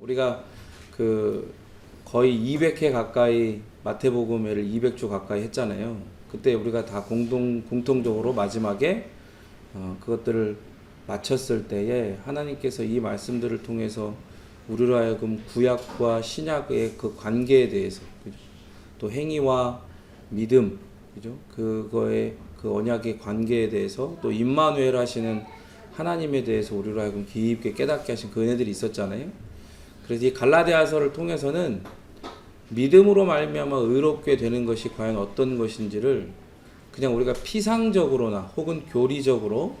우리가 그 거의 200회 가까이 마태복음회를 200주 가까이 했잖아요. 그때 우리가 다 공통적으로 마지막에 그것들을 마쳤을 때에 하나님께서 이 말씀들을 통해서 우리로 하여금 구약과 신약의 그 관계에 대해서, 그죠? 또 행위와 믿음, 그죠? 그거의 그 언약의 관계에 대해서, 또 임마누엘 하시는 하나님에 대해서 우리로 하여금 깊게 깨닫게 하신 그 은혜들이 있었잖아요. 그래서 이 갈라디아서를 통해서는 믿음으로 말미암아 의롭게 되는 것이 과연 어떤 것인지를 그냥 우리가 피상적으로나 혹은 교리적으로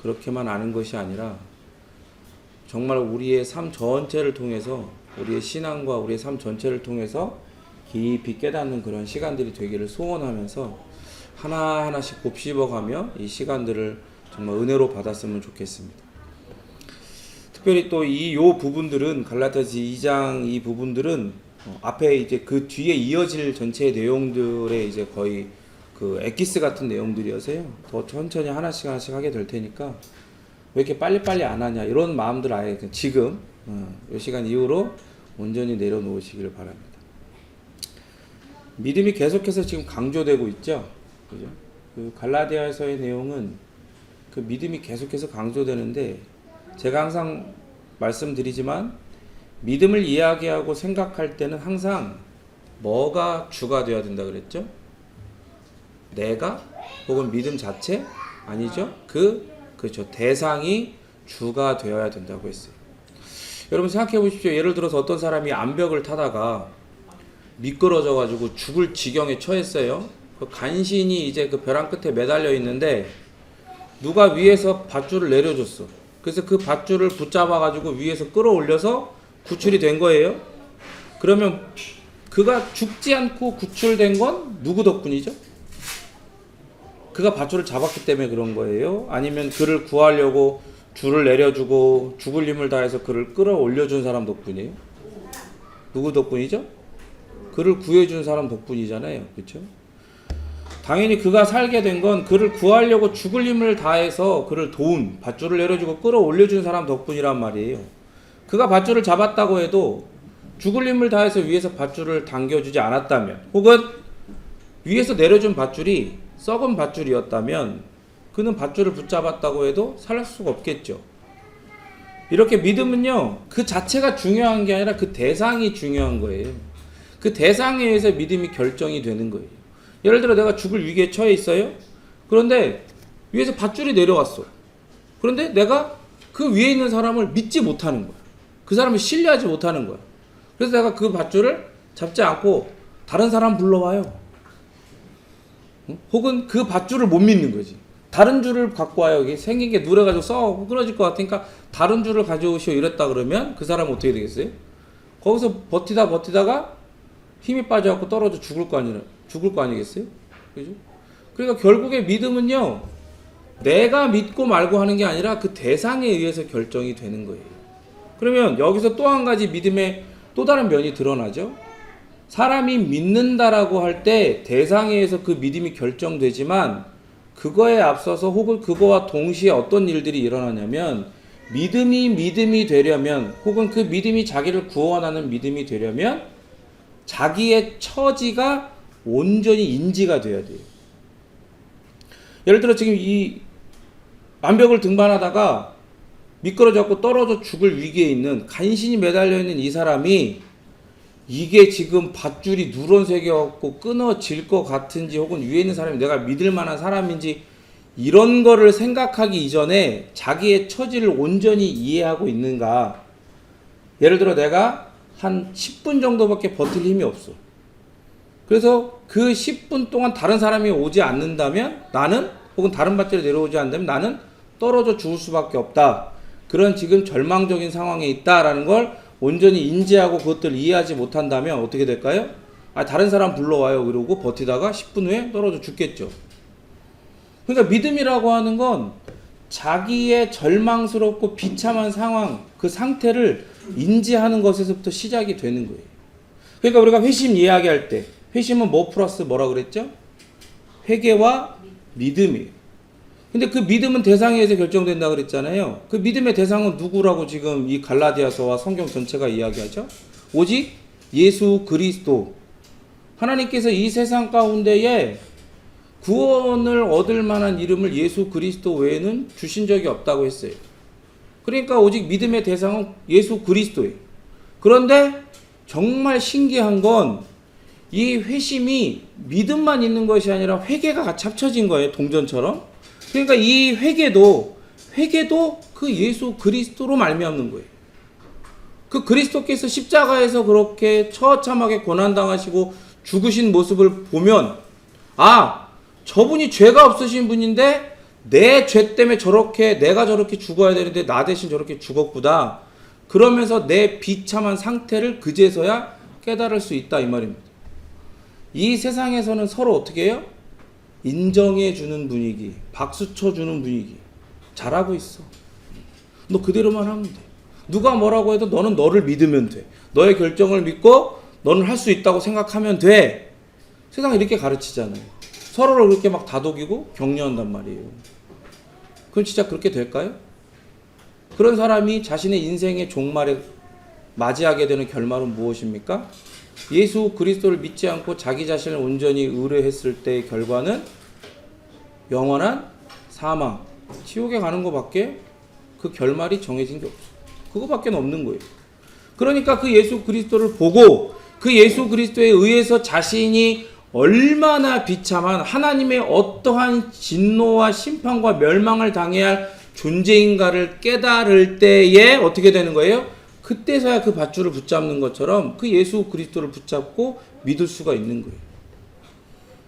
그렇게만 아는 것이 아니라 정말 우리의 삶 전체를 통해서, 우리의 신앙과 우리의 삶 전체를 통해서 깊이 깨닫는 그런 시간들이 되기를 소원하면서 하나하나씩 곱씹어가며 이 시간들을 정말 은혜로 받았으면 좋겠습니다. 특별히 또 요 부분들은, 갈라디아서 2장 이 부분들은 앞에 이제 그 뒤에 이어질 전체의 내용들의 이제 거의 그 엑기스 같은 내용들이어서요. 더 천천히 하나씩 하게 될 테니까 왜 이렇게 빨리빨리 안 하냐 이런 마음들 아예 지금 이 시간 이후로 온전히 내려놓으시기를 바랍니다. 믿음이 계속해서 지금 강조되고 있죠. 그죠? 그 갈라디아서의 내용은 그 믿음이 계속해서 강조되는데, 제가 항상 말씀드리지만 믿음을 이야기하고 생각할 때는 항상 뭐가 주가 되어야 된다 그랬죠? 내가 혹은 믿음 자체? 아니죠. 그렇죠. 대상이 주가 되어야 된다고 했어요. 여러분 생각해 보십시오. 예를 들어서 어떤 사람이 암벽을 타다가 미끄러져 가지고 죽을 지경에 처했어요. 그 간신히 이제 그 벼랑 끝에 매달려 있는데 누가 위에서 밧줄을 내려줬어. 그래서 그 밧줄을 붙잡아 가지고 위에서 끌어올려서 구출이 된 거예요. 그러면 그가 죽지 않고 구출된 건 누구 덕분이죠? 그가 밧줄을 잡았기 때문에 그런 거예요? 아니면 그를 구하려고 줄을 내려주고 죽을 힘을 다해서 그를 끌어올려준 사람 덕분이에요? 누구 덕분이죠? 그를 구해준 사람 덕분이잖아요. 그렇죠? 당연히 그가 살게 된 건 그를 구하려고 죽을 힘을 다해서 그를 도운, 밧줄을 내려주고 끌어올려준 사람 덕분이란 말이에요. 그가 밧줄을 잡았다고 해도 죽을 힘을 다해서 위에서 밧줄을 당겨주지 않았다면, 혹은 위에서 내려준 밧줄이 썩은 밧줄이었다면 그는 밧줄을 붙잡았다고 해도 살 수가 없겠죠. 이렇게 믿음은요, 그 자체가 중요한 게 아니라 그 대상이 중요한 거예요. 그 대상에 의해서 믿음이 결정이 되는 거예요. 예를 들어 내가 죽을 위기에 처해 있어요. 그런데 위에서 밧줄이 내려왔어. 그런데 내가 그 위에 있는 사람을 믿지 못하는 거야. 그 사람을 신뢰하지 못하는 거야. 그래서 내가 그 밧줄을 잡지 않고 다른 사람 불러와요. 혹은 그 밧줄을 못 믿는 거지. 다른 줄을 갖고 와요. 이게 생긴 게 누래가지고 끊어질 것 같으니까 다른 줄을 가져오시오 이랬다 그러면 그 사람은 어떻게 되겠어요? 거기서 버티다가 힘이 빠져갖고 떨어져 죽을 거 아니겠어요? 그죠? 그러니까 결국에 믿음은요, 내가 믿고 말고 하는 게 아니라 그 대상에 의해서 결정이 되는 거예요. 그러면 여기서 또 한 가지 믿음의 또 다른 면이 드러나죠. 사람이 믿는다라고 할 때 대상에 의해서 그 믿음이 결정되지만, 그거에 앞서서 혹은 그거와 동시에 어떤 일들이 일어나냐면, 믿음이 되려면, 혹은 그 믿음이 자기를 구원하는 믿음이 되려면 자기의 처지가 온전히 인지가 돼야 돼요. 예를 들어 지금 이 암벽을 등반하다가 미끄러져서 떨어져 죽을 위기에 있는, 간신히 매달려 있는 이 사람이 이게 지금 밧줄이 누런색이었고 끊어질 것 같은지, 혹은 위에 있는 사람이 내가 믿을 만한 사람인지, 이런 거를 생각하기 이전에 자기의 처지를 온전히 이해하고 있는가. 예를 들어 내가 한 10분 정도밖에 버틸 힘이 없어. 그래서 그 10분 동안 다른 사람이 오지 않는다면 나는, 혹은 다른 밧줄이 내려오지 않는다면 나는 떨어져 죽을 수밖에 없다. 그런 지금 절망적인 상황에 있다라는 걸 온전히 인지하고 그것들을 이해하지 못한다면 어떻게 될까요? 다른 사람 불러와요 이러고 버티다가 10분 후에 떨어져 죽겠죠. 그러니까 믿음이라고 하는 건 자기의 절망스럽고 비참한 상황, 그 상태를 인지하는 것에서부터 시작이 되는 거예요. 그러니까 우리가 회심 이야기할 때, 회심은 뭐 플러스 뭐라 그랬죠? 회개와 믿음이에요. 근데 그 믿음은 대상에 의해서 결정된다 그랬잖아요. 그 믿음의 대상은 누구라고 지금 이 갈라디아서와 성경 전체가 이야기하죠? 오직 예수 그리스도. 하나님께서 이 세상 가운데에 구원을 얻을 만한 이름을 예수 그리스도 외에는 주신 적이 없다고 했어요. 그러니까 오직 믿음의 대상은 예수 그리스도예요. 그런데 정말 신기한 건 이 회심이 믿음만 있는 것이 아니라 회개가 같이 합쳐진 거예요. 동전처럼. 그러니까 이 회개도 그 예수 그리스도로 말미암는 거예요. 그 그리스도께서 십자가에서 그렇게 처참하게 고난당하시고 죽으신 모습을 보면, 아, 저분이 죄가 없으신 분인데 내 죄 때문에 내가 저렇게 죽어야 되는데 나 대신 저렇게 죽었구나. 그러면서 내 비참한 상태를 그제서야 깨달을 수 있다, 이 말입니다. 이 세상에서는 서로 어떻게 해요? 인정해 주는 분위기, 박수 쳐 주는 분위기. 잘하고 있어. 너 그대로만 하면 돼. 누가 뭐라고 해도 너는 너를 믿으면 돼. 너의 결정을 믿고 너는 할 수 있다고 생각하면 돼. 세상이 이렇게 가르치잖아요. 서로를 그렇게 막 다독이고 격려한단 말이에요. 그럼 진짜 그렇게 될까요? 그런 사람이 자신의 인생의 종말에 맞이하게 되는 결말은 무엇입니까? 예수 그리스도를 믿지 않고 자기 자신을 온전히 의뢰했을 때의 결과는 영원한 사망, 지옥에 가는 것밖에 그 결말이 정해진 게 없어요. 그거밖에 없는 거예요. 그러니까 그 예수 그리스도를 보고 그 예수 그리스도에 의해서 자신이 얼마나 비참한 하나님의 어떠한 진노와 심판과 멸망을 당해야 할 존재인가를 깨달을 때에 어떻게 되는 거예요? 그때서야 그 밧줄을 붙잡는 것처럼 그 예수 그리스도를 붙잡고 믿을 수가 있는 거예요.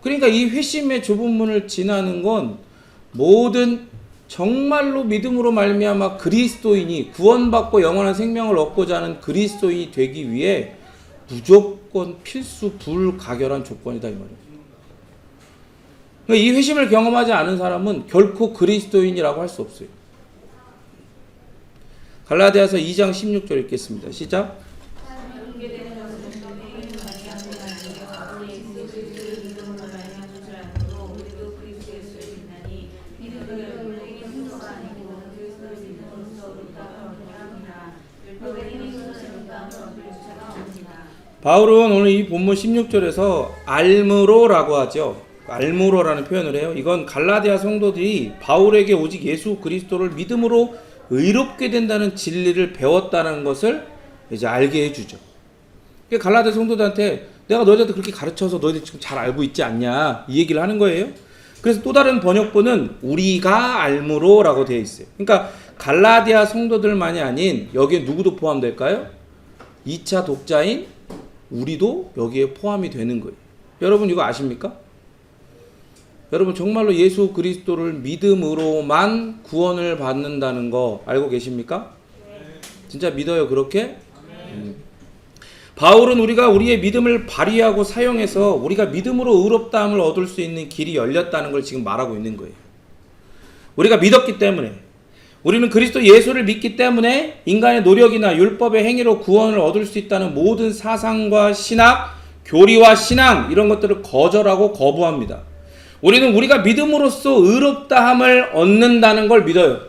그러니까 이 회심의 좁은 문을 지나는 건 모든 정말로 믿음으로 말미암아 그리스도인이 구원받고 영원한 생명을 얻고자 하는 그리스도인이 되기 위해 무조건 필수 불가결한 조건이다, 이 말이에요. 그러니까 이 회심을 경험하지 않은 사람은 결코 그리스도인이라고 할 수 없어요. 갈라디아서 2장 16절 읽겠습니다. 시작. 바울은 오늘 이 본문 16절에서 알므로라고 하죠. 알므로라는 표현을 해요. 이건 갈라디아 성도들이 바울에게 오직 예수 그리스도를 믿음으로 의롭게 된다는 진리를 배웠다는 것을 이제 알게 해주죠. 갈라디아 성도들한테 내가 너희들한테 그렇게 가르쳐서 너희들 지금 잘 알고 있지 않냐, 이 얘기를 하는 거예요. 그래서 또 다른 번역본은 우리가 알므로라고 되어 있어요. 그러니까 갈라디아 성도들만이 아닌 여기에 누구도 포함될까요? 2차 독자인 우리도 여기에 포함이 되는 거예요. 여러분 이거 아십니까? 여러분 정말로 예수 그리스도를 믿음으로만 구원을 받는다는 거 알고 계십니까? 진짜 믿어요 그렇게? 바울은 우리가 우리의 믿음을 발휘하고 사용해서 우리가 믿음으로 의롭다함을 얻을 수 있는 길이 열렸다는 걸 지금 말하고 있는 거예요. 우리가 믿었기 때문에, 우리는 그리스도 예수를 믿기 때문에 인간의 노력이나 율법의 행위로 구원을 얻을 수 있다는 모든 사상과 신학, 교리와 신앙 이런 것들을 거절하고 거부합니다. 우리는 우리가 믿음으로써 의롭다함을 얻는다는 걸 믿어요.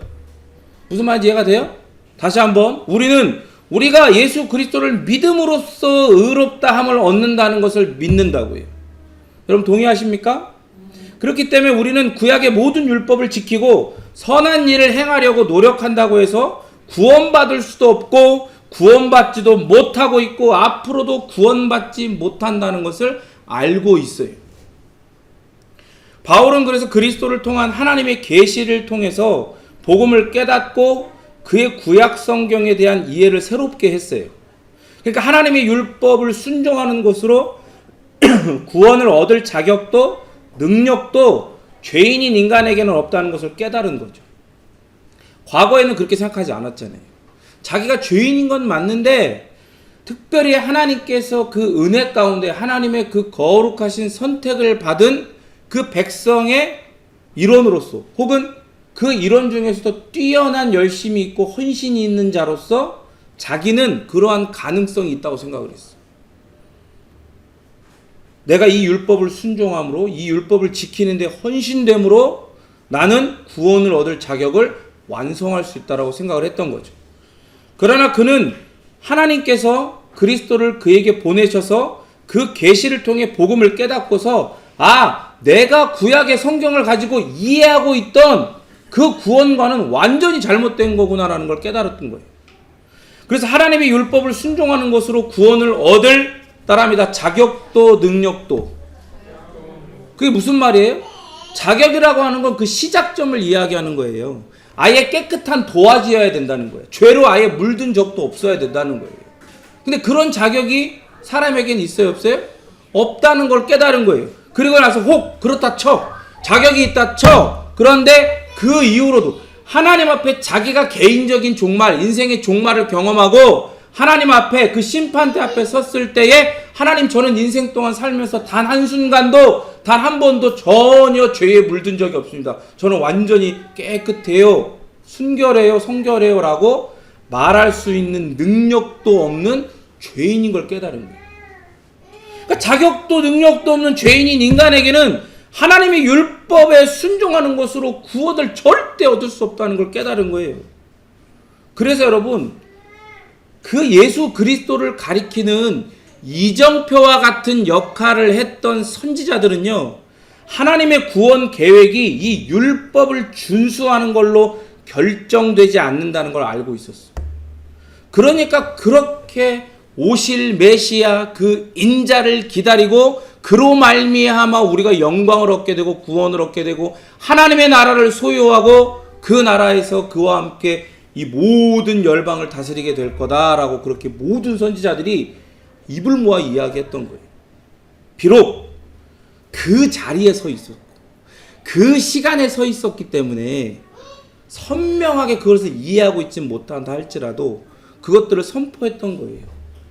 무슨 말인지 이해가 돼요? 다시 한번, 우리가 예수 그리스도를 믿음으로써 의롭다함을 얻는다는 것을 믿는다고요. 여러분 동의하십니까? 그렇기 때문에 우리는 구약의 모든 율법을 지키고 선한 일을 행하려고 노력한다고 해서 구원받을 수도 없고 구원받지도 못하고 있고 앞으로도 구원받지 못한다는 것을 알고 있어요. 바울은 그래서 그리스도를 통한 하나님의 계시를 통해서 복음을 깨닫고 그의 구약 성경에 대한 이해를 새롭게 했어요. 그러니까 하나님의 율법을 순종하는 것으로 구원을 얻을 자격도 능력도 죄인인 인간에게는 없다는 것을 깨달은 거죠. 과거에는 그렇게 생각하지 않았잖아요. 자기가 죄인인 건 맞는데 특별히 하나님께서 그 은혜 가운데 하나님의 그 거룩하신 선택을 받은 그 백성의 일원으로서 혹은 그 일원 중에서도 뛰어난 열심이 있고 헌신이 있는 자로서 자기는 그러한 가능성이 있다고 생각을 했어요. 내가 이 율법을 순종함으로 이 율법을 지키는데 헌신됨으로 나는 구원을 얻을 자격을 완성할 수 있다라고 생각을 했던 거죠. 그러나 그는 하나님께서 그리스도를 그에게 보내셔서 그 계시를 통해 복음을 깨닫고서 내가 구약의 성경을 가지고 이해하고 있던 그 구원과는 완전히 잘못된 거구나라는 걸 깨달았던 거예요. 그래서 하나님의 율법을 순종하는 것으로 구원을 얻을 따라합니다. 자격도 능력도. 그게 무슨 말이에요? 자격이라고 하는 건 그 시작점을 이야기하는 거예요. 아예 깨끗한 도화지어야 된다는 거예요. 죄로 아예 물든 적도 없어야 된다는 거예요. 근데 그런 자격이 사람에게는 있어요, 없어요? 없다는 걸 깨달은 거예요. 그리고 나서 혹 그렇다 쳐. 자격이 있다 쳐. 그런데 그 이후로도 하나님 앞에 자기가 개인적인 종말, 인생의 종말을 경험하고 하나님 앞에 그 심판대 앞에 섰을 때에 하나님, 저는 인생 동안 살면서 단 한순간도 단 한 번도 전혀 죄에 물든 적이 없습니다. 저는 완전히 깨끗해요, 순결해요, 성결해요 라고 말할 수 있는 능력도 없는 죄인인 걸 깨달은 거예요. 그러니까 자격도 능력도 없는 죄인인 인간에게는 하나님의 율법에 순종하는 것으로 구원을 절대 얻을 수 없다는 걸 깨달은 거예요. 그래서 여러분, 그 예수 그리스도를 가리키는 이정표와 같은 역할을 했던 선지자들은요, 하나님의 구원 계획이 이 율법을 준수하는 걸로 결정되지 않는다는 걸 알고 있었어요. 그러니까 그렇게 오실 메시아 그 인자를 기다리고 그로 말미암아 우리가 영광을 얻게 되고 구원을 얻게 되고 하나님의 나라를 소유하고 그 나라에서 그와 함께 이 모든 열방을 다스리게 될 거다라고 그렇게 모든 선지자들이 입을 모아 이야기했던 거예요. 비록 그 자리에 서 있었고 그 시간에 서 있었기 때문에 선명하게 그것을 이해하고 있지 못한다 할지라도 그것들을 선포했던 거예요.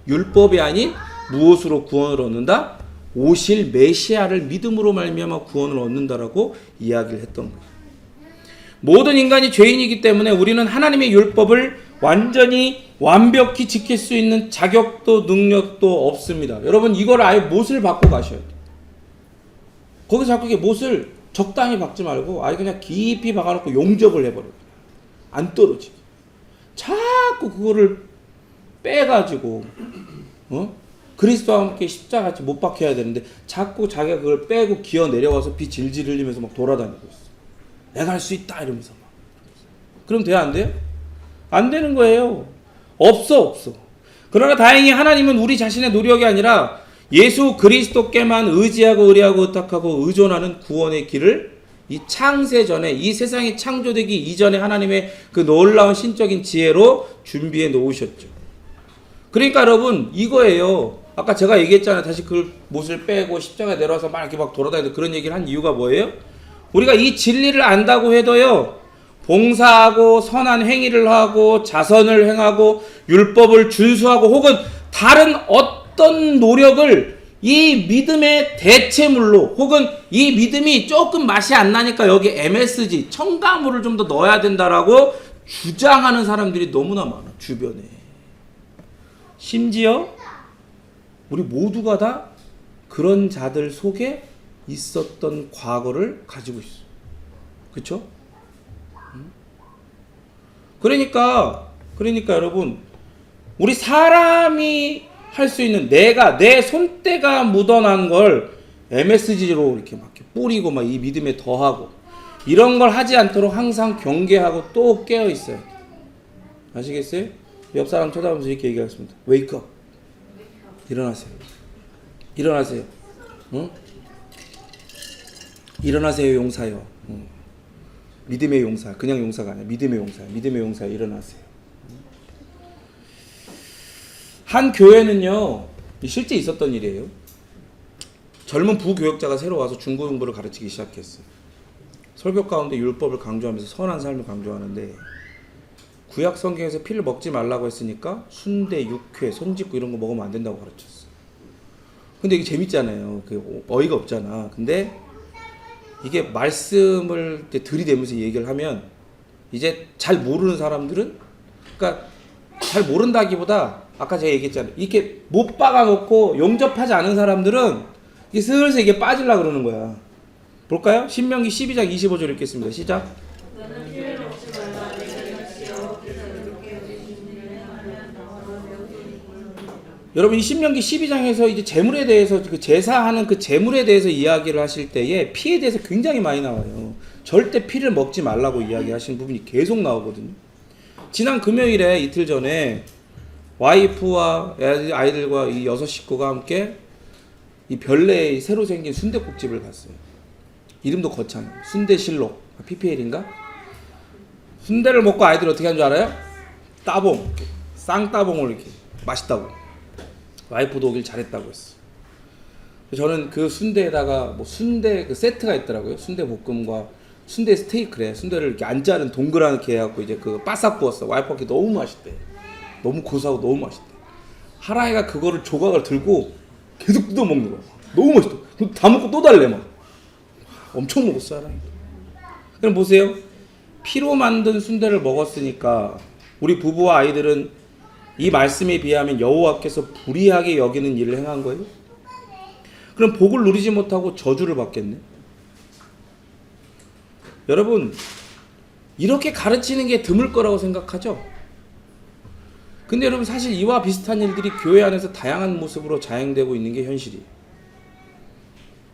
율법이 아닌 무엇으로 구원을 얻는다? 오실 메시아를 믿음으로 말미암아 구원을 얻는다라고 이야기를 했던 거예요. 모든 인간이 죄인이기 때문에 우리는 하나님의 율법을 완전히 완벽히 지킬 수 있는 자격도 능력도 없습니다. 여러분, 이걸 아예 못을 받고 가셔야 돼요. 거기서 자꾸 이게 못을 적당히 박지 말고 아예 그냥 깊이 박아놓고 용접을 해버려요. 안 떨어지게. 자꾸 그거를 빼가지고 그리스도와 함께 십자가같이 못 박혀야 되는데 자꾸 자기가 그걸 빼고 기어 내려와서 피 질질 흘리면서 막 돌아다니고 있어. 내가 할 수 있다 이러면서 막. 그럼 돼요, 안 돼요? 안 되는 거예요. 없어. 그러나 다행히 하나님은 우리 자신의 노력이 아니라 예수 그리스도께만 의지하고 의뢰하고 의탁하고 의존하는 구원의 길을 이 창세 전에, 이 세상이 창조되기 이전에 하나님의 그 놀라운 신적인 지혜로 준비해 놓으셨죠. 그러니까 여러분, 이거예요. 아까 제가 얘기했잖아요. 다시 그 못을 빼고 십자가에 내려와서 막 이렇게 막 돌아다니는 그런 얘기를 한 이유가 뭐예요? 우리가 이 진리를 안다고 해도요, 봉사하고 선한 행위를 하고 자선을 행하고 율법을 준수하고 혹은 다른 어떤 노력을 이 믿음의 대체물로 혹은 이 믿음이 조금 맛이 안 나니까 여기 MSG 첨가물을 좀 더 넣어야 된다라고 주장하는 사람들이 너무나 많아, 주변에. 심지어 우리 모두가 다 그런 자들 속에 있었던 과거를 가지고 있어. 그렇죠? 그러니까 여러분, 우리 사람이 할 수 있는 내 손때가 묻어난 걸 MSG로 이렇게 막 뿌리고 막 이 믿음에 더하고 이런 걸 하지 않도록 항상 경계하고 또 깨어 있어요. 아시겠어요? 옆 사람 쳐다보면서 이렇게 얘기하겠습니다. Wake up. 일어나세요. 응? 일어나세요, 용사요. 믿음의 용사, 그냥 용사가 아니라 믿음의 용사요. 일어나세요. 한 교회는요, 실제 있었던 일이에요. 젊은 부교역자가 새로 와서 중고 공부를 가르치기 시작했어요. 설교 가운데 율법을 강조하면서 선한 삶을 강조하는데 구약 성경에서 피를 먹지 말라고 했으니까 순대, 육회, 손짓구 이런 거 먹으면 안 된다고 가르쳤어. 근데 이게 재밌잖아요. 어이가 없잖아. 근데 이게 말씀을 들이대면서 얘기를 하면 이제 잘 모르는 사람들은, 그러니까 잘 모른다기보다 아까 제가 얘기했잖아요. 이렇게 못 박아놓고 용접하지 않은 사람들은 이게 슬슬 이게 빠지려고 그러는 거야. 볼까요? 신명기 12장 25절 읽겠습니다. 시작. 여러분 이 신명기 12장에서 이제 재물에 대해서 그 제사하는 그 재물에 대해서 이야기를 하실 때에 피에 대해서 굉장히 많이 나와요. 절대 피를 먹지 말라고 이야기하시는 부분이 계속 나오거든요. 지난 금요일에 이틀 전에 와이프와 아이들과 이 6 식구가 함께 이 별내에 새로 생긴 순댓국집을 갔어요. 이름도 거창해요. 순대실록 PPL인가? 순대를 먹고 아이들이 어떻게 한 줄 알아요? 따봉, 쌍따봉을 이렇게 맛있다고. 와이프도 오길 잘했다고 했어. 저는 그 순대에다가 뭐 순대 그 세트가 있더라고요. 순대 볶음과 순대 스테이크래. 순대를 이렇게 안 자른 동그랗게 해갖고 이제 그 바싹 구웠어. 와이프가 너무 맛있대. 너무 고소하고 너무 맛있대. 하라이가 그거를 조각을 들고 계속 뜯어 먹는 거야. 너무 맛있다. 다 먹고 또 달래 막. 엄청 먹었어 하라이. 그럼 보세요. 피로 만든 순대를 먹었으니까 우리 부부와 아이들은 이 말씀에 비하면 여호와께서 불의하게 여기는 일을 행한 거예요? 그럼 복을 누리지 못하고 저주를 받겠네. 여러분 이렇게 가르치는 게 드물 거라고 생각하죠? 근데 여러분 사실 이와 비슷한 일들이 교회 안에서 다양한 모습으로 자행되고 있는 게 현실이에요.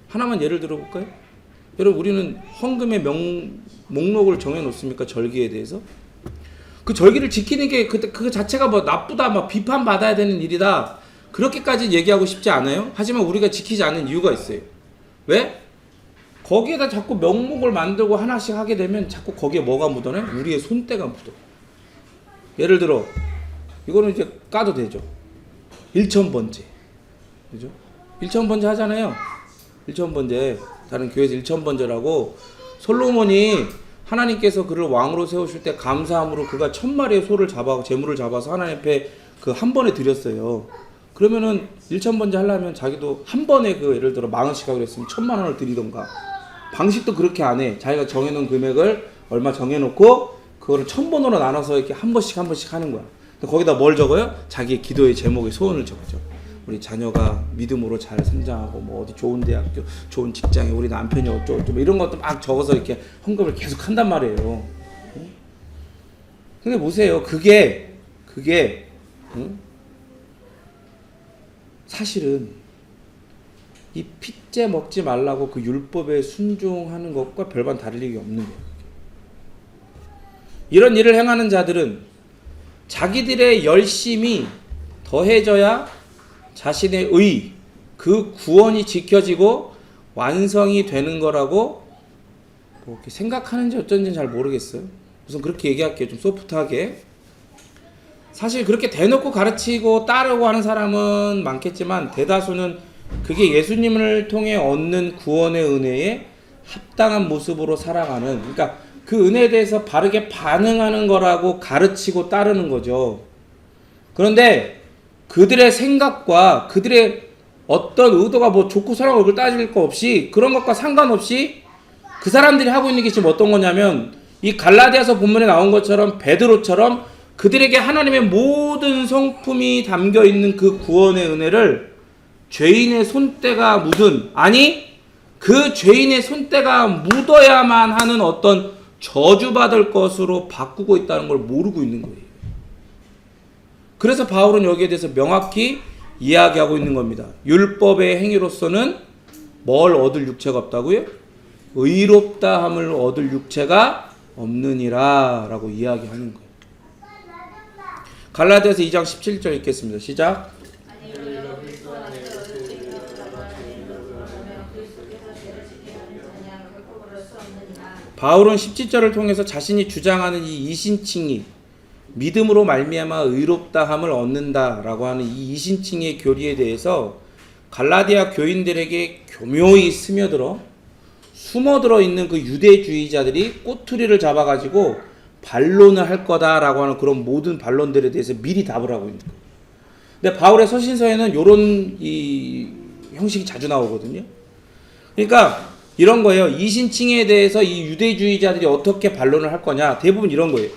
하나만 예를 들어볼까요? 여러분 우리는 헌금의 목록을 정해놓습니까? 절기에 대해서? 그 절기를 지키는 게 그 자체가 뭐 나쁘다, 막 비판받아야 되는 일이다 그렇게까지 얘기하고 싶지 않아요. 하지만 우리가 지키지 않는 이유가 있어요. 왜? 거기에다 자꾸 명목을 만들고 하나씩 하게 되면 자꾸 거기에 뭐가 묻어내? 우리의 손때가 묻어. 예를 들어 이거는 이제 까도 되죠. 일천번제, 그죠? 일천번제 하잖아요. 일천번제, 다른 교회에서 일천번제라고 솔로몬이 하나님께서 그를 왕으로 세우실 때 감사함으로 그가 1000마리의 소를 잡아 제물을 잡아서 하나님 앞에 그 한 번에 드렸어요. 그러면은 1000번째 하려면 자기도 한 번에 그 예를 들어 10,000원씩 하고 그랬으면 1000만 원을 드리던가. 방식도 그렇게 안 해. 자기가 정해놓은 금액을 얼마 정해놓고 그거를 1000번으로 나눠서 이렇게 한 번씩 하는 거야. 거기다 뭘 적어요? 자기의 기도의 제목의 소원을 적죠. 우리 자녀가 믿음으로 잘 성장하고 뭐 어디 좋은 대학교, 좋은 직장에 우리 남편이 어쩌고 이런 것도 막 적어서 이렇게 헌금을 계속 한단 말이에요. 근데 보세요. 그게 사실은 이 핏째 먹지 말라고 그 율법에 순종하는 것과 별반 다를 일이 없는 거예요. 이런 일을 행하는 자들은 자기들의 열심이 더해져야 자신의 의, 그 구원이 지켜지고 완성이 되는 거라고 뭐 이렇게 생각하는지 어쩐지 잘 모르겠어요. 우선 그렇게 얘기할게요. 좀 소프트하게. 사실 그렇게 대놓고 가르치고 따르고 하는 사람은 많겠지만 대다수는 그게 예수님을 통해 얻는 구원의 은혜에 합당한 모습으로 살아가는, 그러니까 그 은혜에 대해서 바르게 반응하는 거라고 가르치고 따르는 거죠. 그런데 그들의 생각과 그들의 어떤 의도가 뭐 좋고 선하고 그걸 따질 거 없이 그런 것과 상관없이 그 사람들이 하고 있는 게 지금 어떤 거냐면 이 갈라디아서 본문에 나온 것처럼 베드로처럼 그들에게 하나님의 모든 성품이 담겨 있는 그 구원의 은혜를 죄인의 손때가 묻은, 아니 그 죄인의 손때가 묻어야만 하는 어떤 저주받을 것으로 바꾸고 있다는 걸 모르고 있는 거예요. 그래서 바울은 여기에 대해서 명확히 이야기하고 있는 겁니다. 율법의 행위로서는 뭘 얻을 육체가 없다고요? 의롭다함을 얻을 육체가 없느니라 라고 이야기하는 거예요. 갈라디아서 2장 17절 읽겠습니다. 시작. 바울은 17절을 통해서 자신이 주장하는 이 이신칭의, 믿음으로 말미암아 의롭다함을 얻는다라고 하는 이 이신칭의 교리에 대해서 갈라디아 교인들에게 교묘히 숨어들어 있는 그 유대주의자들이 꼬투리를 잡아가지고 반론을 할 거다라고 하는 그런 모든 반론들에 대해서 미리 답을 하고 있는 거예요. 근데 바울의 서신서에는 이런 이 형식이 자주 나오거든요. 그러니까 이런 거예요. 이신칭에 대해서 이 유대주의자들이 어떻게 반론을 할 거냐. 대부분 이런 거예요.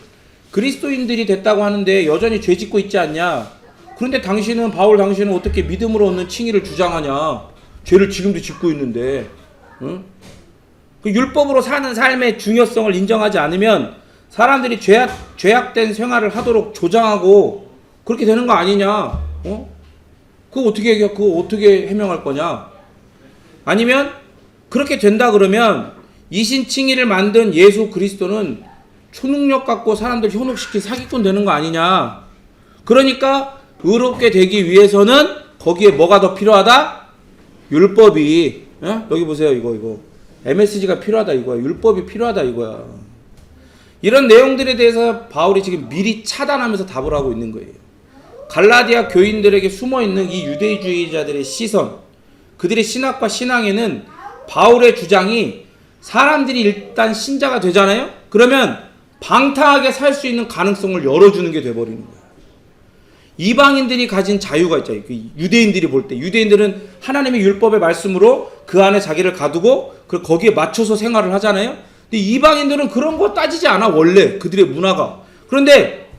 그리스도인들이 됐다고 하는데 여전히 죄 짓고 있지 않냐. 그런데 바울 당신은 어떻게 믿음으로 얻는 칭의를 주장하냐. 죄를 지금도 짓고 있는데. 응? 그 율법으로 사는 삶의 중요성을 인정하지 않으면 사람들이 죄악된 생활을 하도록 조장하고 그렇게 되는 거 아니냐? 그거 어떻게 해명할 거냐? 아니면 그렇게 된다 그러면 이신칭의를 만든 예수 그리스도는 초능력 갖고 사람들 현혹시킨 사기꾼 되는 거 아니냐? 그러니까 의롭게 되기 위해서는 거기에 뭐가 더 필요하다? 율법이. 여기 보세요. 이거 MSG가 필요하다 이거야. 율법이 필요하다 이거야. 이런 내용들에 대해서 바울이 지금 미리 차단하면서 답을 하고 있는 거예요. 갈라디아 교인들에게 숨어있는 이 유대주의자들의 시선, 그들의 신학과 신앙에는 바울의 주장이 사람들이 일단 신자가 되잖아요? 그러면 방탕하게 살 수 있는 가능성을 열어주는 게 돼버리는 거예요. 이방인들이 가진 자유가 있잖아요. 유대인들이 볼 때. 유대인들은 하나님의 율법의 말씀으로 그 안에 자기를 가두고 거기에 맞춰서 생활을 하잖아요. 근데 이방인들은 그런 거 따지지 않아. 원래 그들의 문화가. 그런데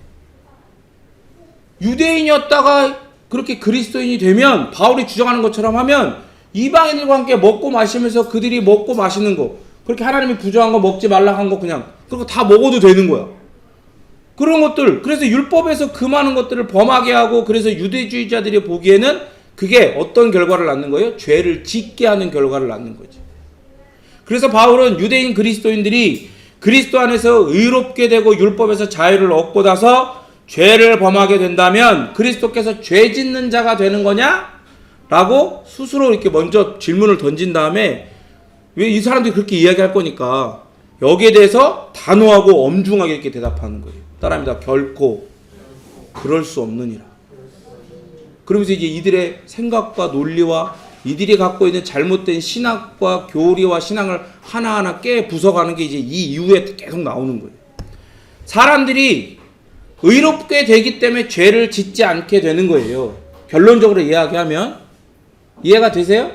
유대인이었다가 그렇게 그리스도인이 되면 바울이 주장하는 것처럼 하면 이방인들과 함께 먹고 마시면서 그들이 먹고 마시는 거, 그렇게 하나님이 부정한 거 먹지 말라 한 거 그냥 그런 거 다 먹어도 되는 거야. 그런 것들, 그래서 율법에서 그 많은 것들을 범하게 하고, 그래서 유대주의자들이 보기에는 그게 어떤 결과를 낳는 거예요? 죄를 짓게 하는 결과를 낳는 거지. 그래서 바울은 유대인 그리스도인들이 그리스도 안에서 의롭게 되고 율법에서 자유를 얻고 나서 죄를 범하게 된다면 그리스도께서 죄 짓는 자가 되는 거냐? 라고 스스로 이렇게 먼저 질문을 던진 다음에, 왜 이 사람들이 그렇게 이야기할 거니까 여기에 대해서 단호하고 엄중하게 이렇게 대답하는 거예요. 따라합니다. 결코 그럴 수 없느니라. 그러면서 이제 이들의 생각과 논리와 이들이 갖고 있는 잘못된 신학과 교리와 신앙을 하나하나 깨 부숴가는 게 이제 이 이후에 계속 나오는 거예요. 사람들이 의롭게 되기 때문에 죄를 짓지 않게 되는 거예요. 결론적으로 이야기하면 이해가 되세요?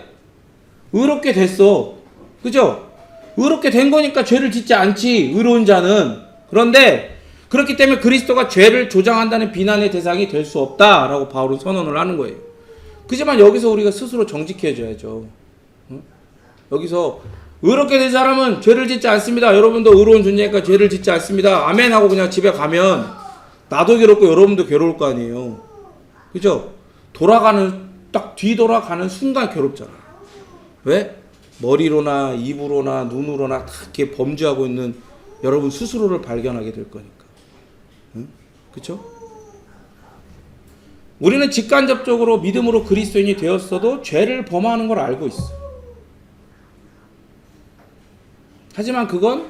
의롭게 됐어. 그죠? 의롭게 된 거니까 죄를 짓지 않지, 의로운 자는. 그런데 그렇기 때문에 그리스도가 죄를 조장한다는 비난의 대상이 될 수 없다라고 바울은 선언을 하는 거예요. 그지만 여기서 우리가 스스로 정직해져야죠. 여기서 의롭게 된 사람은 죄를 짓지 않습니다. 여러분도 의로운 존재니까 죄를 짓지 않습니다. 아멘 하고 그냥 집에 가면 나도 괴롭고 여러분도 괴로울 거 아니에요. 그죠? 딱 뒤돌아가는 순간 괴롭잖아. 왜? 머리로나 입으로나 눈으로나 다 이렇게 범죄하고 있는 여러분 스스로를 발견하게 될 거니까. 응? 그쵸? 우리는 직간접적으로 믿음으로 그리스도인이 되었어도 죄를 범하는 걸 알고 있어. 하지만 그건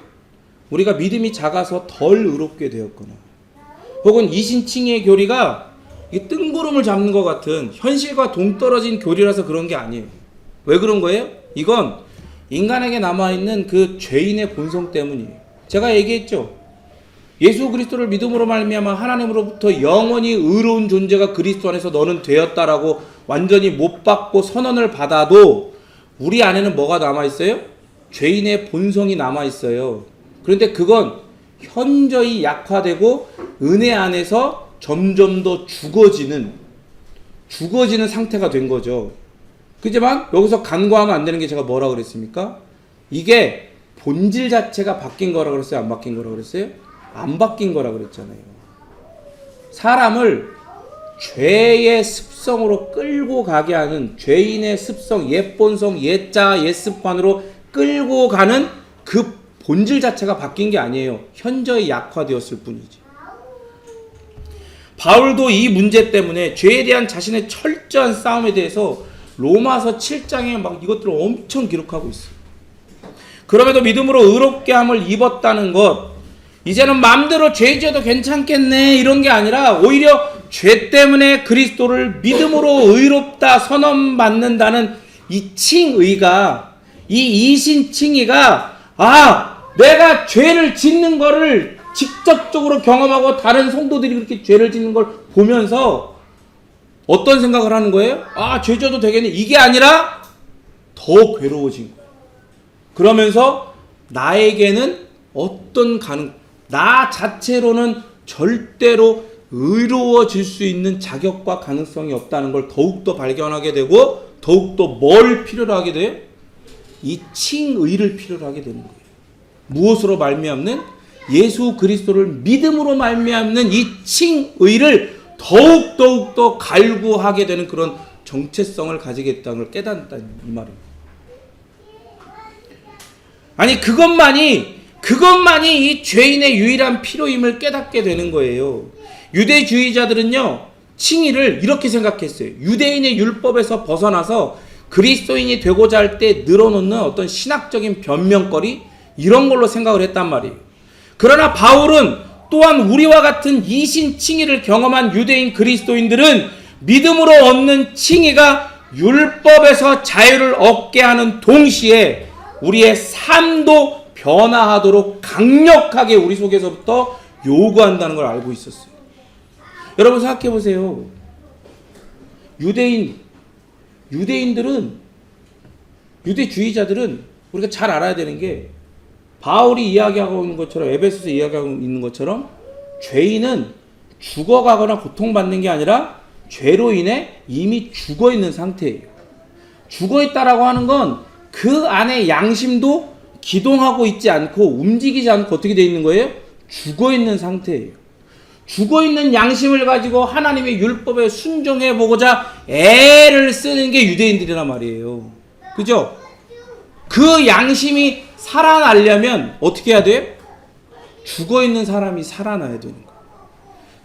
우리가 믿음이 작아서 덜 의롭게 되었거나, 혹은 이신칭의의 교리가 뜬구름을 잡는 것 같은 현실과 동떨어진 교리라서 그런 게 아니에요. 왜 그런 거예요? 이건 인간에게 남아있는 그 죄인의 본성 때문이에요. 제가 얘기했죠. 예수 그리스도를 믿음으로 말미암아 하나님으로부터 영원히 의로운 존재가 그리스도 안에서 너는 되었다라고 완전히 못 받고 선언을 받아도 우리 안에는 뭐가 남아있어요? 죄인의 본성이 남아있어요. 그런데 그건 현저히 약화되고 은혜 안에서 점점 더 죽어지는 상태가 된 거죠. 그지만 여기서 간과하면 안 되는 게 제가 뭐라 그랬습니까? 이게 본질 자체가 바뀐 거라 그랬어요? 안 바뀐 거라 그랬어요? 안 바뀐 거라 그랬잖아요. 사람을 죄의 습성으로 끌고 가게 하는, 죄인의 습성, 옛 본성, 옛자, 옛 습관으로 끌고 가는 그 본질 자체가 바뀐 게 아니에요. 현저히 약화되었을 뿐이지. 바울도 이 문제 때문에 죄에 대한 자신의 철저한 싸움에 대해서 로마서 7장에 막 이것들을 엄청 기록하고 있어요. 그럼에도 믿음으로 의롭게 함을 입었다는 것, 이제는 마음대로 죄 지어도 괜찮겠네 이런 게 아니라 오히려 죄 때문에 그리스도를 믿음으로 의롭다 선언받는다는 이 칭의가, 이 이신칭의가, 내가 죄를 짓는 거를 직접적으로 경험하고 다른 성도들이 그렇게 죄를 짓는 걸 보면서 어떤 생각을 하는 거예요? 죄 져도 되겠네. 이게 아니라 더 괴로워진 거예요. 그러면서 나에게는 나 자체로는 절대로 의로워질 수 있는 자격과 가능성이 없다는 걸 더욱더 발견하게 되고, 더욱더 뭘 필요로 하게 돼요? 이 칭의를 필요로 하게 되는 거예요. 무엇으로 말미암는? 예수 그리스도를 믿음으로 말미암는 이 칭의를 더욱 더 갈구하게 되는 그런 정체성을 가지겠다는 걸 깨닫는다 이 말입니다. 아니 그것만이 이 죄인의 유일한 필요임을 깨닫게 되는 거예요. 유대주의자들은요 칭의를 이렇게 생각했어요. 유대인의 율법에서 벗어나서 그리스도인이 되고자 할 때 늘어놓는 어떤 신학적인 변명거리 이런 걸로 생각을 했단 말이에요. 그러나 바울은 또한 우리와 같은 이신 칭의를 경험한 유대인 그리스도인들은 믿음으로 얻는 칭의가 율법에서 자유를 얻게 하는 동시에 우리의 삶도 변화하도록 강력하게 우리 속에서부터 요구한다는 걸 알고 있었어요. 여러분 생각해 보세요. 유대주의자들은 우리가 잘 알아야 되는 게 바울이 이야기하고 있는 것처럼 에베소서 이야기하고 있는 것처럼 죄인은 죽어가거나 고통받는 게 아니라 죄로 인해 이미 죽어 있는 상태예요. 죽어 있다라고 하는 건 그 안에 양심도 기동하고 있지 않고 움직이지 않고 어떻게 되어 있는 거예요? 죽어 있는 상태예요. 죽어 있는 양심을 가지고 하나님의 율법에 순종해 보고자 애를 쓰는 게 유대인들이란 말이에요. 그죠? 그 양심이 살아나려면 어떻게 해야 돼요? 죽어 있는 사람이 살아나야 되는 거예요.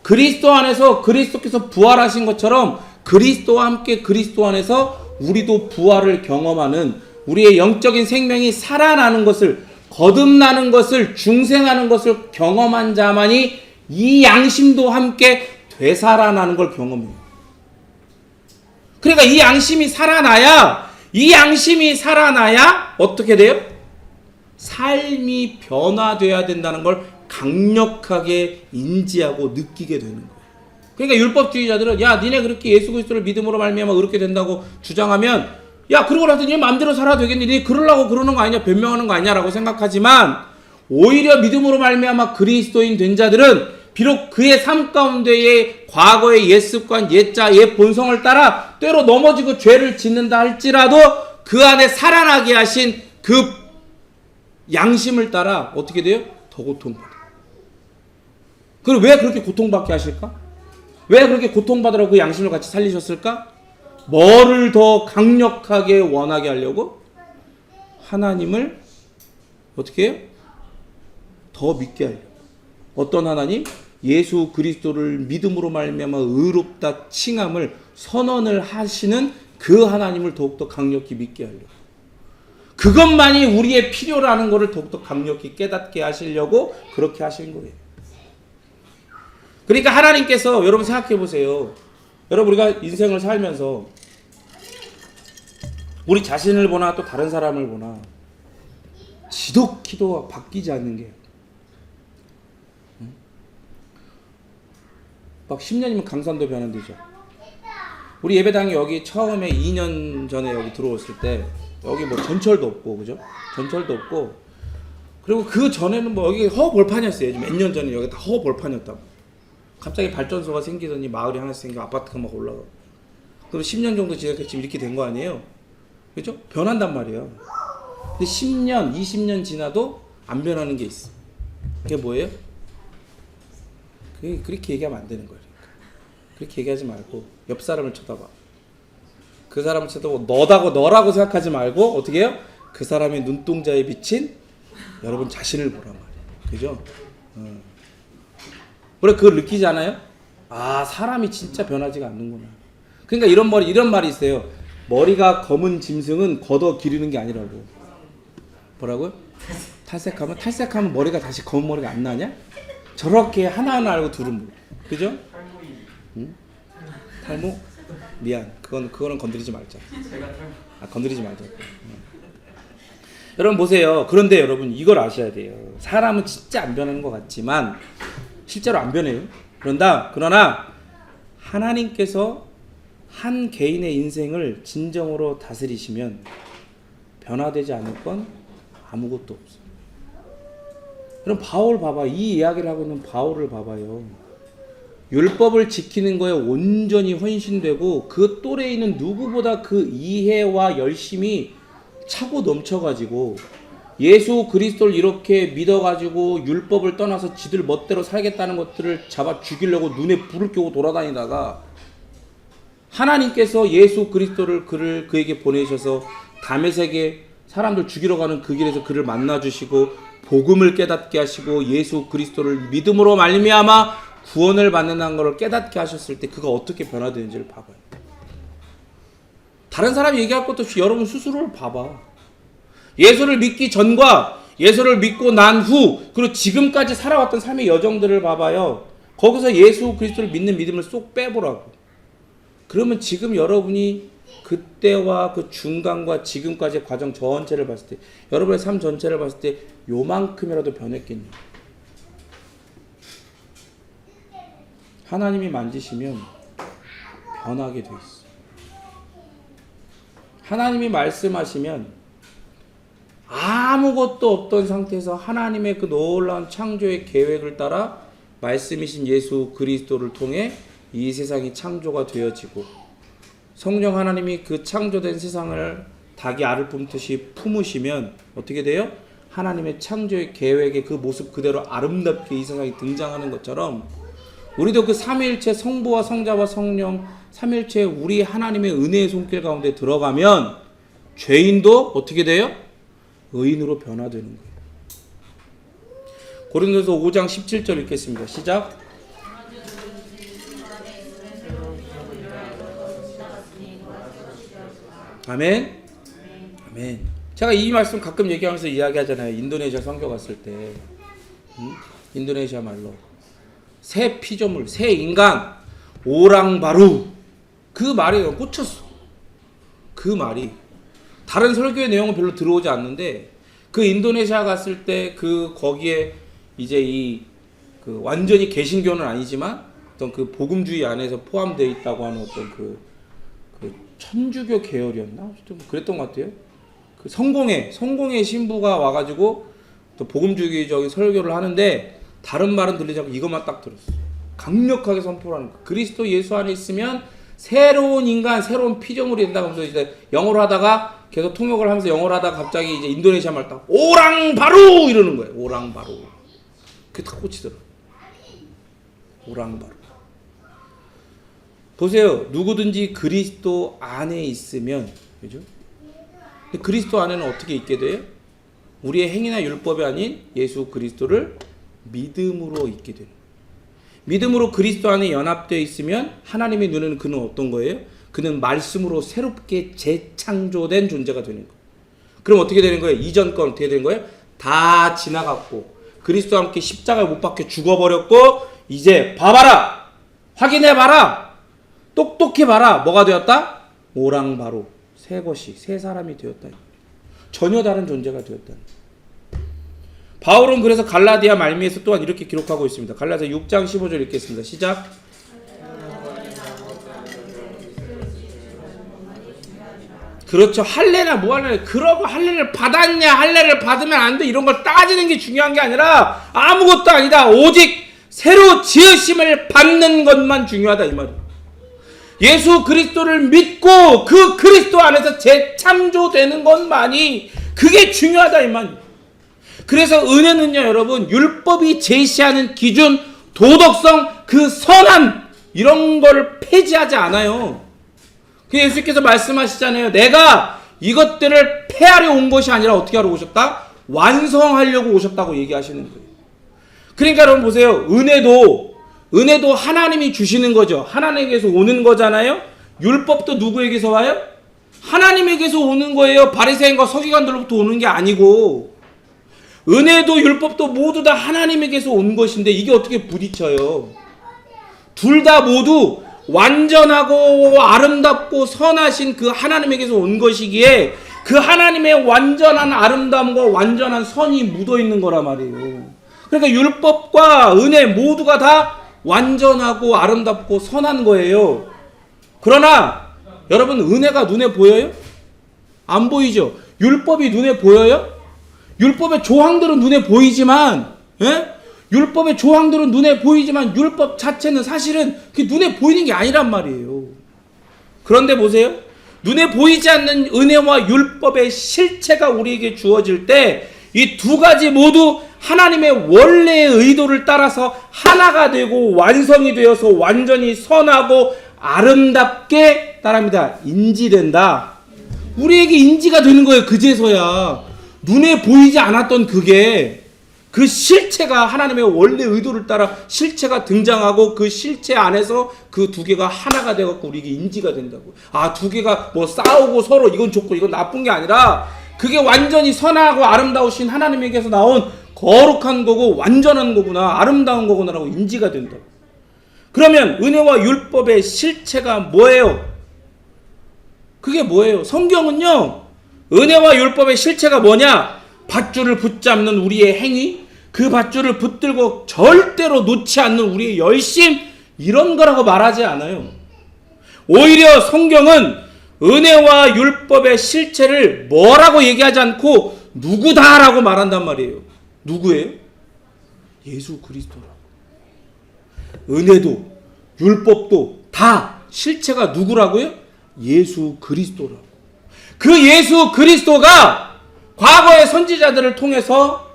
그리스도 안에서 그리스도께서 부활하신 것처럼 그리스도와 함께 그리스도 안에서 우리도 부활을 경험하는 우리의 영적인 생명이 살아나는 것을 거듭나는 것을 중생하는 것을 경험한 자만이 이 양심도 함께 되살아나는 걸 경험해요. 그러니까 이 양심이 살아나야 어떻게 돼요? 삶이 변화돼야 된다는 걸 강력하게 인지하고 느끼게 되는 거예요. 그러니까 율법주의자들은 야 니네 그렇게 예수 그리스도를 믿음으로 말미암아 그렇게 된다고 주장하면 야 그러고 나서 니 마음대로 살아도 되겠니? 니 그러려고 그러는 거 아니냐? 변명하는 거 아니냐라고 생각하지만 오히려 믿음으로 말미암아 그리스도인 된 자들은 비록 그의 삶 가운데의 과거의 옛 습관, 옛자, 옛 본성을 따라 때로 넘어지고 죄를 짓는다 할지라도 그 안에 살아나게 하신 그 양심을 따라 어떻게 돼요? 더 고통받아요. 그럼 왜 그렇게 고통받게 하실까? 왜 그렇게 고통받으라고 그 양심을 같이 살리셨을까? 뭐를 더 강력하게 원하게 하려고? 하나님을 어떻게 해요? 더 믿게 하려고. 어떤 하나님? 예수 그리스도를 믿음으로 말미암아 의롭다 칭함을 선언을 하시는 그 하나님을 더욱더 강력히 믿게 하려고. 그것만이 우리의 필요라는 것을 더욱더 강력히 깨닫게 하시려고 그렇게 하신 거예요. 그러니까 하나님께서 여러분 생각해 보세요. 여러분 우리가 인생을 살면서 우리 자신을 보나 또 다른 사람을 보나 지독히도 바뀌지 않는 게 막 10년이면 강산도 변한대죠. 우리 예배당이 여기 처음에 2년 전에 여기 들어왔을 때 여기 뭐 전철도 없고 그죠? 전철도 없고 그리고 그 전에는 뭐 여기 허벌판이었어요. 몇 년 전에 여기 다 허벌판이었다고. 갑자기 발전소가 생기더니 마을이 하나씩 생기고 아파트가 막 올라가고 그럼 10년 정도 지나니까 지금 이렇게 된 거 아니에요? 그죠? 변한단 말이에요. 근데 10년, 20년 지나도 안 변하는 게 있어. 그게 뭐예요? 그렇게 얘기하면 안 되는 거예요. 그렇게 얘기하지 말고 옆 사람을 쳐다봐. 그 사람을 쳐다보고 너라고 생각하지 말고 어떻게 해요? 그 사람의 눈동자에 비친 여러분 자신을 보란 말이에요. 그죠? 우리가 그걸 느끼지 않아요? 아 사람이 진짜 변하지가 않는구나. 그러니까 이런 말이 있어요. 머리가 검은 짐승은 걷어 기르는 게 아니라고. 뭐라고요? 탈색하면 머리가 다시 검은 머리가 안 나냐? 저렇게 하나하나 알고 들은 그죠? 응? 탈모? 미안. 그거는 건드리지 말자. 건드리지 말자. 여러분 보세요. 그런데 여러분 이걸 아셔야 돼요. 사람은 진짜 안 변하는 것 같지만 실제로 안 변해요. 그러나 하나님께서 한 개인의 인생을 진정으로 다스리시면 변화되지 않을 건 아무것도 없어요. 그럼 바울 봐봐. 이 이야기를 하고 있는 바울을 봐봐요. 율법을 지키는 거에 온전히 헌신되고 그 또래에 있는 누구보다 그 이해와 열심이 차고 넘쳐가지고 예수 그리스도를 이렇게 믿어가지고 율법을 떠나서 지들 멋대로 살겠다는 것들을 잡아 죽이려고 눈에 불을 켜고 돌아다니다가 하나님께서 예수 그리스도를 그에게 보내셔서 다메섹에 사람들 죽이러 가는 그 길에서 그를 만나주시고 복음을 깨닫게 하시고 예수 그리스도를 믿음으로 말미암아 구원을 받는다는 것을 깨닫게 하셨을 때 그가 어떻게 변화되는지를 봐봐요. 다른 사람이 얘기할 것도 없이 여러분 스스로를 봐봐. 예수를 믿기 전과 예수를 믿고 난 후 그리고 지금까지 살아왔던 삶의 여정들을 봐봐요. 거기서 예수 그리스도를 믿는 믿음을 쏙 빼보라고. 그러면 지금 여러분이 그때와 그 중간과 지금까지의 과정 전체를 봤을 때 여러분의 삶 전체를 봤을 때 요만큼이라도 변했겠냐. 하나님이 만지시면 변하게 돼 있어. 하나님이 말씀하시면 아무것도 없던 상태에서 하나님의 그 놀라운 창조의 계획을 따라 말씀이신 예수 그리스도를 통해 이 세상이 창조가 되어지고 성령 하나님이 그 창조된 세상을 닭이 알을 품듯이 품으시면 어떻게 돼요? 하나님의 창조의 계획의 그 모습 그대로 아름답게 이 세상에 등장하는 것처럼 우리도 그 삼위일체 성부와 성자와 성령 삼위일체 우리 하나님의 은혜의 손길 가운데 들어가면 죄인도 어떻게 돼요? 의인으로 변화되는 거예요. 고린도서 5장 17절 읽겠습니다. 시작. 아멘. 아멘. 제가 이 말씀 가끔 얘기하면서 이야기하잖아요. 인도네시아 선교 갔을 때 인도네시아 말로 새 피조물, 새 인간, 오랑바루 그 말에 꽂혔어. 그 말이 다른 설교의 내용은 별로 들어오지 않는데 그 인도네시아 갔을 때 그 거기에 이제 그 완전히 개신교는 아니지만 어떤 그 복음주의 안에서 포함되어 있다고 하는 어떤 그 천주교 계열이었나? 좀 그랬던 것 같아요. 그 성공의 신부가 와가지고 또 복음주의적인 설교를 하는데 다른 말은 들리지 않고 이것만 딱 들었어. 강력하게 선포를 하는 거야. 그리스도 예수 안에 있으면 새로운 인간, 새로운 피조물이 된다고 하면서 이제 영어로 하다가 계속 통역을 하면서 영어로 하다가 갑자기 이제 인도네시아 말 딱 오랑바루 이러는 거예요. 오랑바루. 그게 딱 꽂히더라. 오랑바루. 보세요. 누구든지 그리스도 안에 있으면, 그죠? 근데 그리스도 안에는 어떻게 있게 돼요? 우리의 행위나 율법이 아닌 예수 그리스도를 믿음으로 있게 되는 거예요. 믿음으로 그리스도 안에 연합되어 있으면 하나님의 눈에는 그는 어떤 거예요? 그는 말씀으로 새롭게 재창조된 존재가 되는 거예요. 그럼 어떻게 되는 거예요? 이전 건 어떻게 되는 거예요? 다 지나갔고 그리스도와 함께 십자가에 못 박혀 죽어버렸고 이제 봐봐라! 확인해봐라! 똑똑해봐라! 뭐가 되었다? 오랑바로 새 것이 새 사람이 되었다. 전혀 다른 존재가 되었다. 바울은 그래서 갈라디아 말미에서 또한 이렇게 기록하고 있습니다. 갈라디아 6장 15절 읽겠습니다. 시작. 그렇죠. 할례나 뭐 할래? 그러고 할례를 받았냐, 할례를 받으면 안 돼. 이런 걸 따지는 게 중요한 게 아니라 아무것도 아니다. 오직 새로 지으심을 받는 것만 중요하다 이 말이에요. 예수 그리스도를 믿고 그 그리스도 안에서 재창조되는 것만이 그게 중요하다 이 말이에요. 그래서 은혜는요, 여러분, 율법이 제시하는 기준, 도덕성, 그 선한 이런 거를 폐지하지 않아요. 예수께서 말씀하시잖아요. 내가 이것들을 폐하려 온 것이 아니라 어떻게 하러 오셨다? 완성하려고 오셨다고 얘기하시는 거예요. 그러니까 여러분 보세요. 은혜도 하나님이 주시는 거죠. 하나님에게서 오는 거잖아요. 율법도 누구에게서 와요? 하나님에게서 오는 거예요. 바리새인과 서기관들로부터 오는 게 아니고. 은혜도 율법도 모두 다 하나님에게서 온 것인데 이게 어떻게 부딪혀요? 둘 다 모두 완전하고 아름답고 선하신 그 하나님에게서 온 것이기에 그 하나님의 완전한 아름다움과 완전한 선이 묻어있는 거란 말이에요. 그러니까 율법과 은혜 모두가 다 완전하고 아름답고 선한 거예요. 그러나 여러분 은혜가 눈에 보여요? 안 보이죠? 율법이 눈에 보여요? 율법의 조항들은 눈에 보이지만 율법의 조항들은 눈에 보이지만 율법 자체는 사실은 그게 눈에 보이는 게 아니란 말이에요. 그런데 보세요. 눈에 보이지 않는 은혜와 율법의 실체가 우리에게 주어질 때 이 두 가지 모두 하나님의 원래의 의도를 따라서 하나가 되고 완성이 되어서 완전히 선하고 아름답게 따라합니다. 인지된다. 우리에게 인지가 되는 거예요. 그제서야 눈에 보이지 않았던 그게 그 실체가 하나님의 원래 의도를 따라 실체가 등장하고 그 실체 안에서 그 두 개가 하나가 돼갖고 우리에게 인지가 된다고. 아, 두 개가 뭐 싸우고 서로 이건 좋고 이건 나쁜 게 아니라 그게 완전히 선하고 아름다우신 하나님에게서 나온 거룩한 거고 완전한 거구나, 아름다운 거구나라고 인지가 된다고. 그러면 은혜와 율법의 실체가 뭐예요? 그게 뭐예요? 성경은요, 은혜와 율법의 실체가 뭐냐? 밧줄을 붙잡는 우리의 행위, 그 밧줄을 붙들고 절대로 놓지 않는 우리의 열심, 이런 거라고 말하지 않아요. 오히려 성경은 은혜와 율법의 실체를 뭐라고 얘기하지 않고 누구다라고 말한단 말이에요. 누구예요? 예수 그리스도라고. 은혜도 율법도 다 실체가 누구라고요? 예수 그리스도라고. 그 예수 그리스도가 과거의 선지자들을 통해서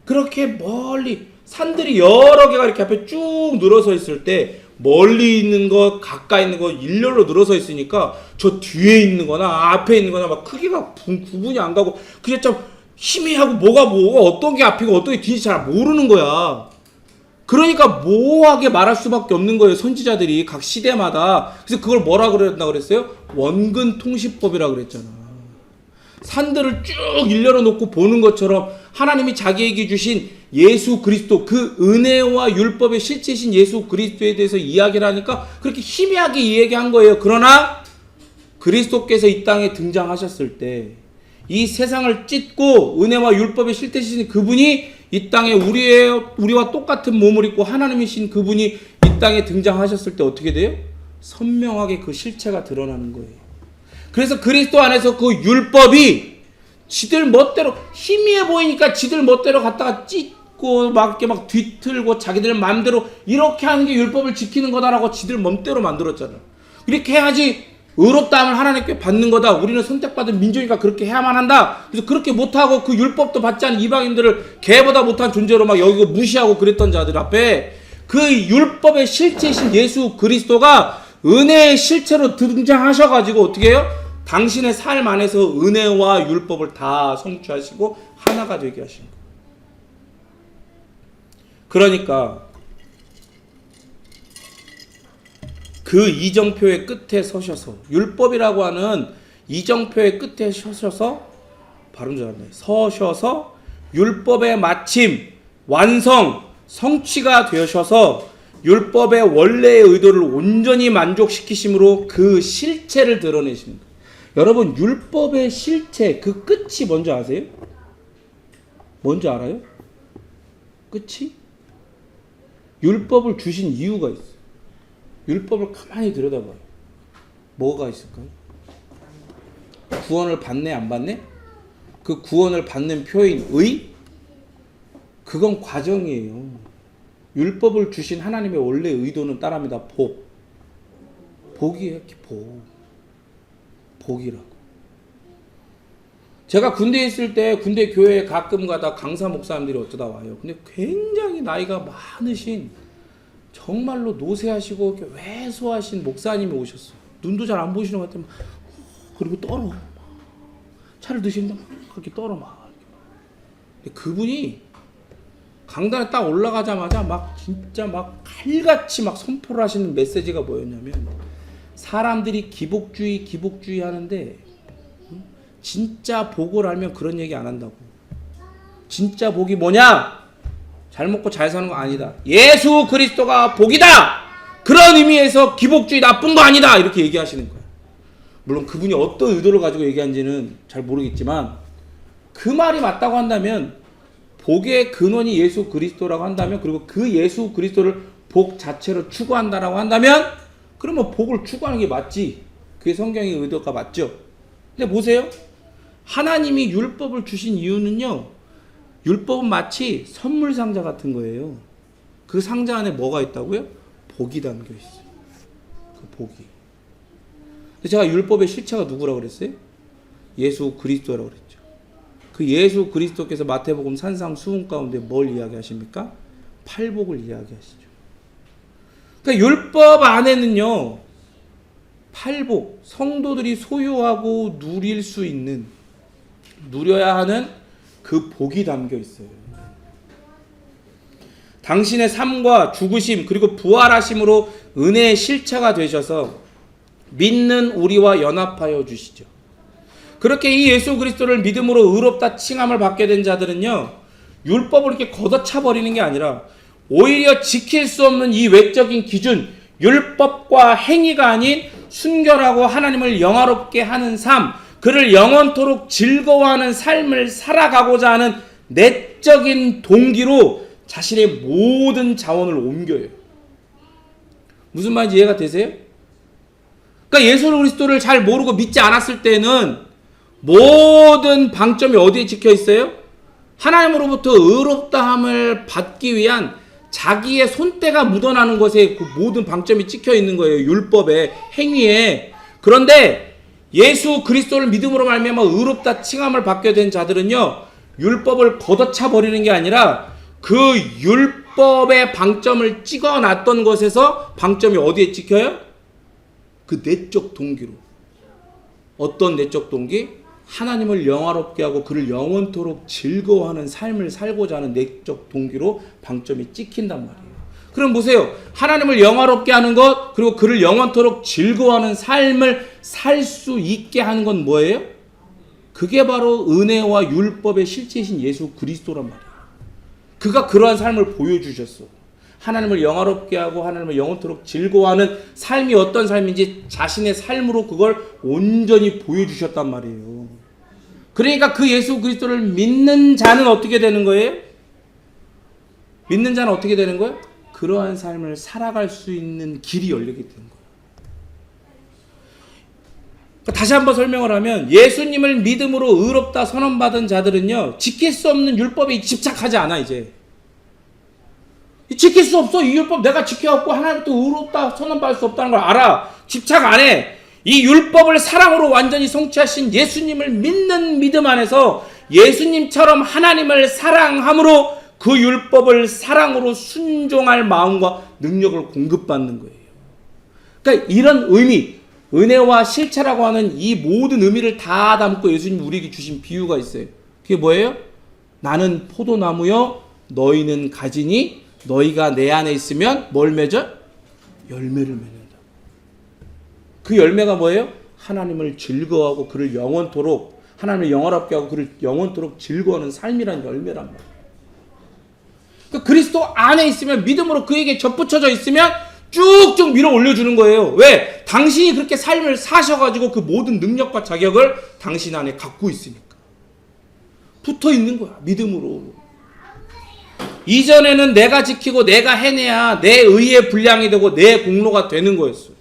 그렇게 멀리 산들이 여러 개가 이렇게 앞에 쭉 늘어서 있을 때 멀리 있는 것, 가까이 있는 것 일렬로 늘어서 있으니까 저 뒤에 있는 거나 앞에 있는 거나 막 크기가 구분이 안 가고 그게 참 희미하고 뭐가 어떤 게 앞이고 어떤 게 뒤인지 잘 모르는 거야. 그러니까 모호하게 말할 수밖에 없는 거예요. 선지자들이 각 시대마다. 그래서 그걸 뭐라 그랬어요? 원근 통시법이라 그랬잖아. 산들을 쭉 일렬로 놓고 보는 것처럼 하나님이 자기에게 주신 예수 그리스도, 그 은혜와 율법의 실체이신 예수 그리스도에 대해서 이야기를 하니까 그렇게 희미하게 이야기한 거예요. 그러나 그리스도께서 이 땅에 등장하셨을 때 이 세상을 찢고 은혜와 율법의 실체이신 그분이 이 땅에 우리와 똑같은 몸을 입고 하나님이신 그분이 이 땅에 등장하셨을 때 어떻게 돼요? 선명하게 그 실체가 드러나는 거예요. 그래서 그리스도 안에서 그 율법이 지들 멋대로 희미해 보이니까 지들 멋대로 갖다가 찢고 막 이렇게 막 뒤틀고 자기들 마음대로 이렇게 하는 게 율법을 지키는 거다라고 지들 멋대로 만들었잖아. 이렇게 해야지 의롭다함을 하나님께 받는 거다. 우리는 선택받은 민족이니까 그렇게 해야만 한다. 그래서 그렇게 못하고 그 율법도 받지 않은 이방인들을 개보다 못한 존재로 막 여기고 무시하고 그랬던 자들 앞에 그 율법의 실체이신 예수 그리스도가 은혜의 실체로 등장하셔가지고 어떻게 해요? 당신의 삶 안에서 은혜와 율법을 다 성취하시고 하나가 되게 하신 거예요. 그러니까 그 이정표의 끝에 서셔서 율법이라고 하는 이정표의 끝에 서셔서 발음 잘하네. 서셔서 율법의 마침 완성 성취가 되셔서 율법의 원래의 의도를 온전히 만족시키심으로 그 실체를 드러내십니다. 여러분 율법의 실체 그 끝이 뭔지 아세요? 뭔지 알아요? 끝이? 율법을 주신 이유가 있어요. 율법을 가만히 들여다봐요. 뭐가 있을까요? 구원을 받네 안 받네? 그 구원을 받는 표인 의? 그건 과정이에요. 율법을 주신 하나님의 원래 의도는 따라합니다. 복. 복이에요. 복이라고. 제가 군대에 있을 때 군대 교회에 가끔 가다 강사 목사님들이 어쩌다 와요. 근데 굉장히 나이가 많으신 정말로 노쇠하시고 왜소하신 목사님이 오셨어요. 눈도 잘 안 보시는 것 같아요. 그리고 떨어. 차를 드시는데 막 그렇게 떨어 막. 근데 그분이 강단에 딱 올라가자마자 막 진짜 막 칼같이 막 선포를 하시는 메시지가 뭐였냐면 사람들이 기복주의 하는데 진짜 복을 알면 그런 얘기 안 한다고. 진짜 복이 뭐냐? 잘 먹고 잘 사는 거 아니다. 예수 그리스도가 복이다. 그런 의미에서 기복주의 나쁜 거 아니다. 이렇게 얘기하시는 거예요. 물론 그분이 어떤 의도를 가지고 얘기한지는 잘 모르겠지만 그 말이 맞다고 한다면 복의 근원이 예수 그리스도라고 한다면 그리고 그 예수 그리스도를 복 자체로 추구한다라고 한다면 그러면 복을 추구하는 게 맞지. 그게 성경의 의도가 맞죠. 근데 보세요. 하나님이 율법을 주신 이유는요. 율법은 마치 선물 상자 같은 거예요. 그 상자 안에 뭐가 있다고요? 복이 담겨 있어요. 그 복이. 제가 율법의 실체가 누구라고 그랬어요? 예수 그리스도라고 그랬죠. 그 예수 그리스도께서 마태복음 산상수훈 가운데 뭘 이야기하십니까? 팔복을 이야기하시죠. 그러니까 율법 안에는요, 팔복, 성도들이 소유하고 누릴 수 있는, 누려야 하는 그 복이 담겨 있어요. 당신의 삶과 죽으심 그리고 부활하심으로 은혜의 실체가 되셔서 믿는 우리와 연합하여 주시죠. 그렇게 이 예수 그리스도를 믿음으로 의롭다 칭함을 받게 된 자들은요, 율법을 이렇게 걷어차 버리는 게 아니라 오히려 지킬 수 없는 이 외적인 기준, 율법과 행위가 아닌 순결하고 하나님을 영화롭게 하는 삶, 그를 영원토록 즐거워하는 삶을 살아가고자 하는 내적인 동기로 자신의 모든 자원을 옮겨요. 무슨 말인지 이해가 되세요? 그러니까 예수 그리스도를 잘 모르고 믿지 않았을 때는 모든 방점이 어디에 찍혀 있어요? 하나님으로부터 의롭다함을 받기 위한 자기의 손때가 묻어나는 것에 그 모든 방점이 찍혀 있는 거예요. 율법의 행위에. 그런데 예수 그리스도를 믿음으로 말미암아 의롭다 칭함을 받게 된 자들은요, 율법을 걷어차 버리는 게 아니라 그 율법의 방점을 찍어놨던 것에서 방점이 어디에 찍혀요? 그 내적 동기로. 어떤 내적 동기? 하나님을 영화롭게 하고 그를 영원토록 즐거워하는 삶을 살고자 하는 내적 동기로 방점이 찍힌단 말이에요. 그럼 보세요. 하나님을 영화롭게 하는 것, 그리고 그를 영원토록 즐거워하는 삶을 살 수 있게 하는 건 뭐예요? 그게 바로 은혜와 율법의 실체이신 예수 그리스도란 말이에요. 그가 그러한 삶을 보여주셨어. 하나님을 영화롭게 하고 하나님을 영원토록 즐거워하는 삶이 어떤 삶인지 자신의 삶으로 그걸 온전히 보여주셨단 말이에요. 그러니까 그 예수 그리스도를 믿는 자는 어떻게 되는 거예요? 믿는 자는 어떻게 되는 거예요? 그러한 삶을 살아갈 수 있는 길이 열리게 되는 거예요. 다시 한번 설명을 하면 예수님을 믿음으로 의롭다 선언받은 자들은요, 지킬 수 없는 율법에 집착하지 않아. 이제 지킬 수 없어. 이 율법 내가 지켜갖고 하나님부터 의롭다 선언받을 수 없다는 걸 알아. 집착 안 해. 이 율법을 사랑으로 완전히 성취하신 예수님을 믿는 믿음 안에서 예수님처럼 하나님을 사랑함으로 그 율법을 사랑으로 순종할 마음과 능력을 공급받는 거예요. 그러니까 이런 의미, 은혜와 실체라고 하는 이 모든 의미를 다 담고 예수님이 우리에게 주신 비유가 있어요. 그게 뭐예요? 나는 포도나무여 너희는 가지니 너희가 내 안에 있으면 뭘 맺어? 열매를 맺는다. 그 열매가 뭐예요? 하나님을 즐거워하고 그를 영원토록, 하나님을 영화롭게 하고 그를 영원토록 즐거워하는 삶이란 열매란 말이에요. 그러니까 그리스도 안에 있으면, 믿음으로 그에게 접붙여져 있으면 쭉쭉 밀어 올려주는 거예요. 왜? 당신이 그렇게 삶을 사셔가지고 그 모든 능력과 자격을 당신 안에 갖고 있으니까. 붙어 있는 거야, 믿음으로. 이전에는 내가 지키고 내가 해내야 내 의의 분량이 되고 내 공로가 되는 거였어요.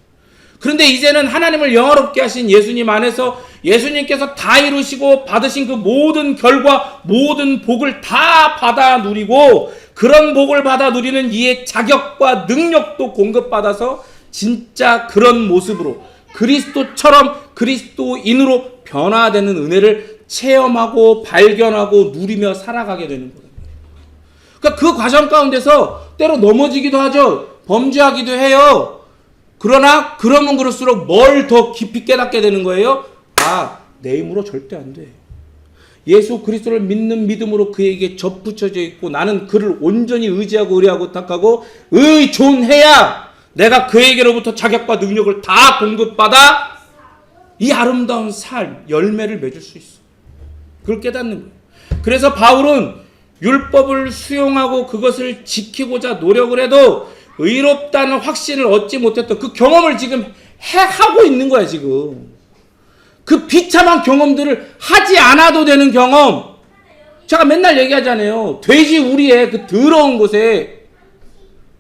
그런데 이제는 하나님을 영화롭게 하신 예수님 안에서 예수님께서 다 이루시고 받으신 그 모든 결과, 모든 복을 다 받아 누리고, 그런 복을 받아 누리는 이의 자격과 능력도 공급받아서 진짜 그런 모습으로 그리스도처럼 그리스도인으로 변화되는 은혜를 체험하고 발견하고 누리며 살아가게 되는 거예요. 그러니까 그 과정 가운데서 때로 넘어지기도 하죠. 범죄하기도 해요. 그러나 그러면 그럴수록 뭘 더 깊이 깨닫게 되는 거예요? 아, 내 힘으로 절대 안 돼. 예수 그리스도를 믿는 믿음으로 그에게 접붙여져 있고 나는 그를 온전히 의지하고 의뢰하고 탁하고 의존해야 내가 그에게로부터 자격과 능력을 다 공급받아 이 아름다운 삶, 열매를 맺을 수 있어. 그걸 깨닫는 거예요. 그래서 바울은 율법을 수용하고 그것을 지키고자 노력을 해도 의롭다는 확신을 얻지 못했던 그 경험을 지금 하고 있는 거야, 지금. 그 비참한 경험들을 하지 않아도 되는 경험. 제가 맨날 얘기하잖아요. 돼지 우리의 그 더러운 곳에,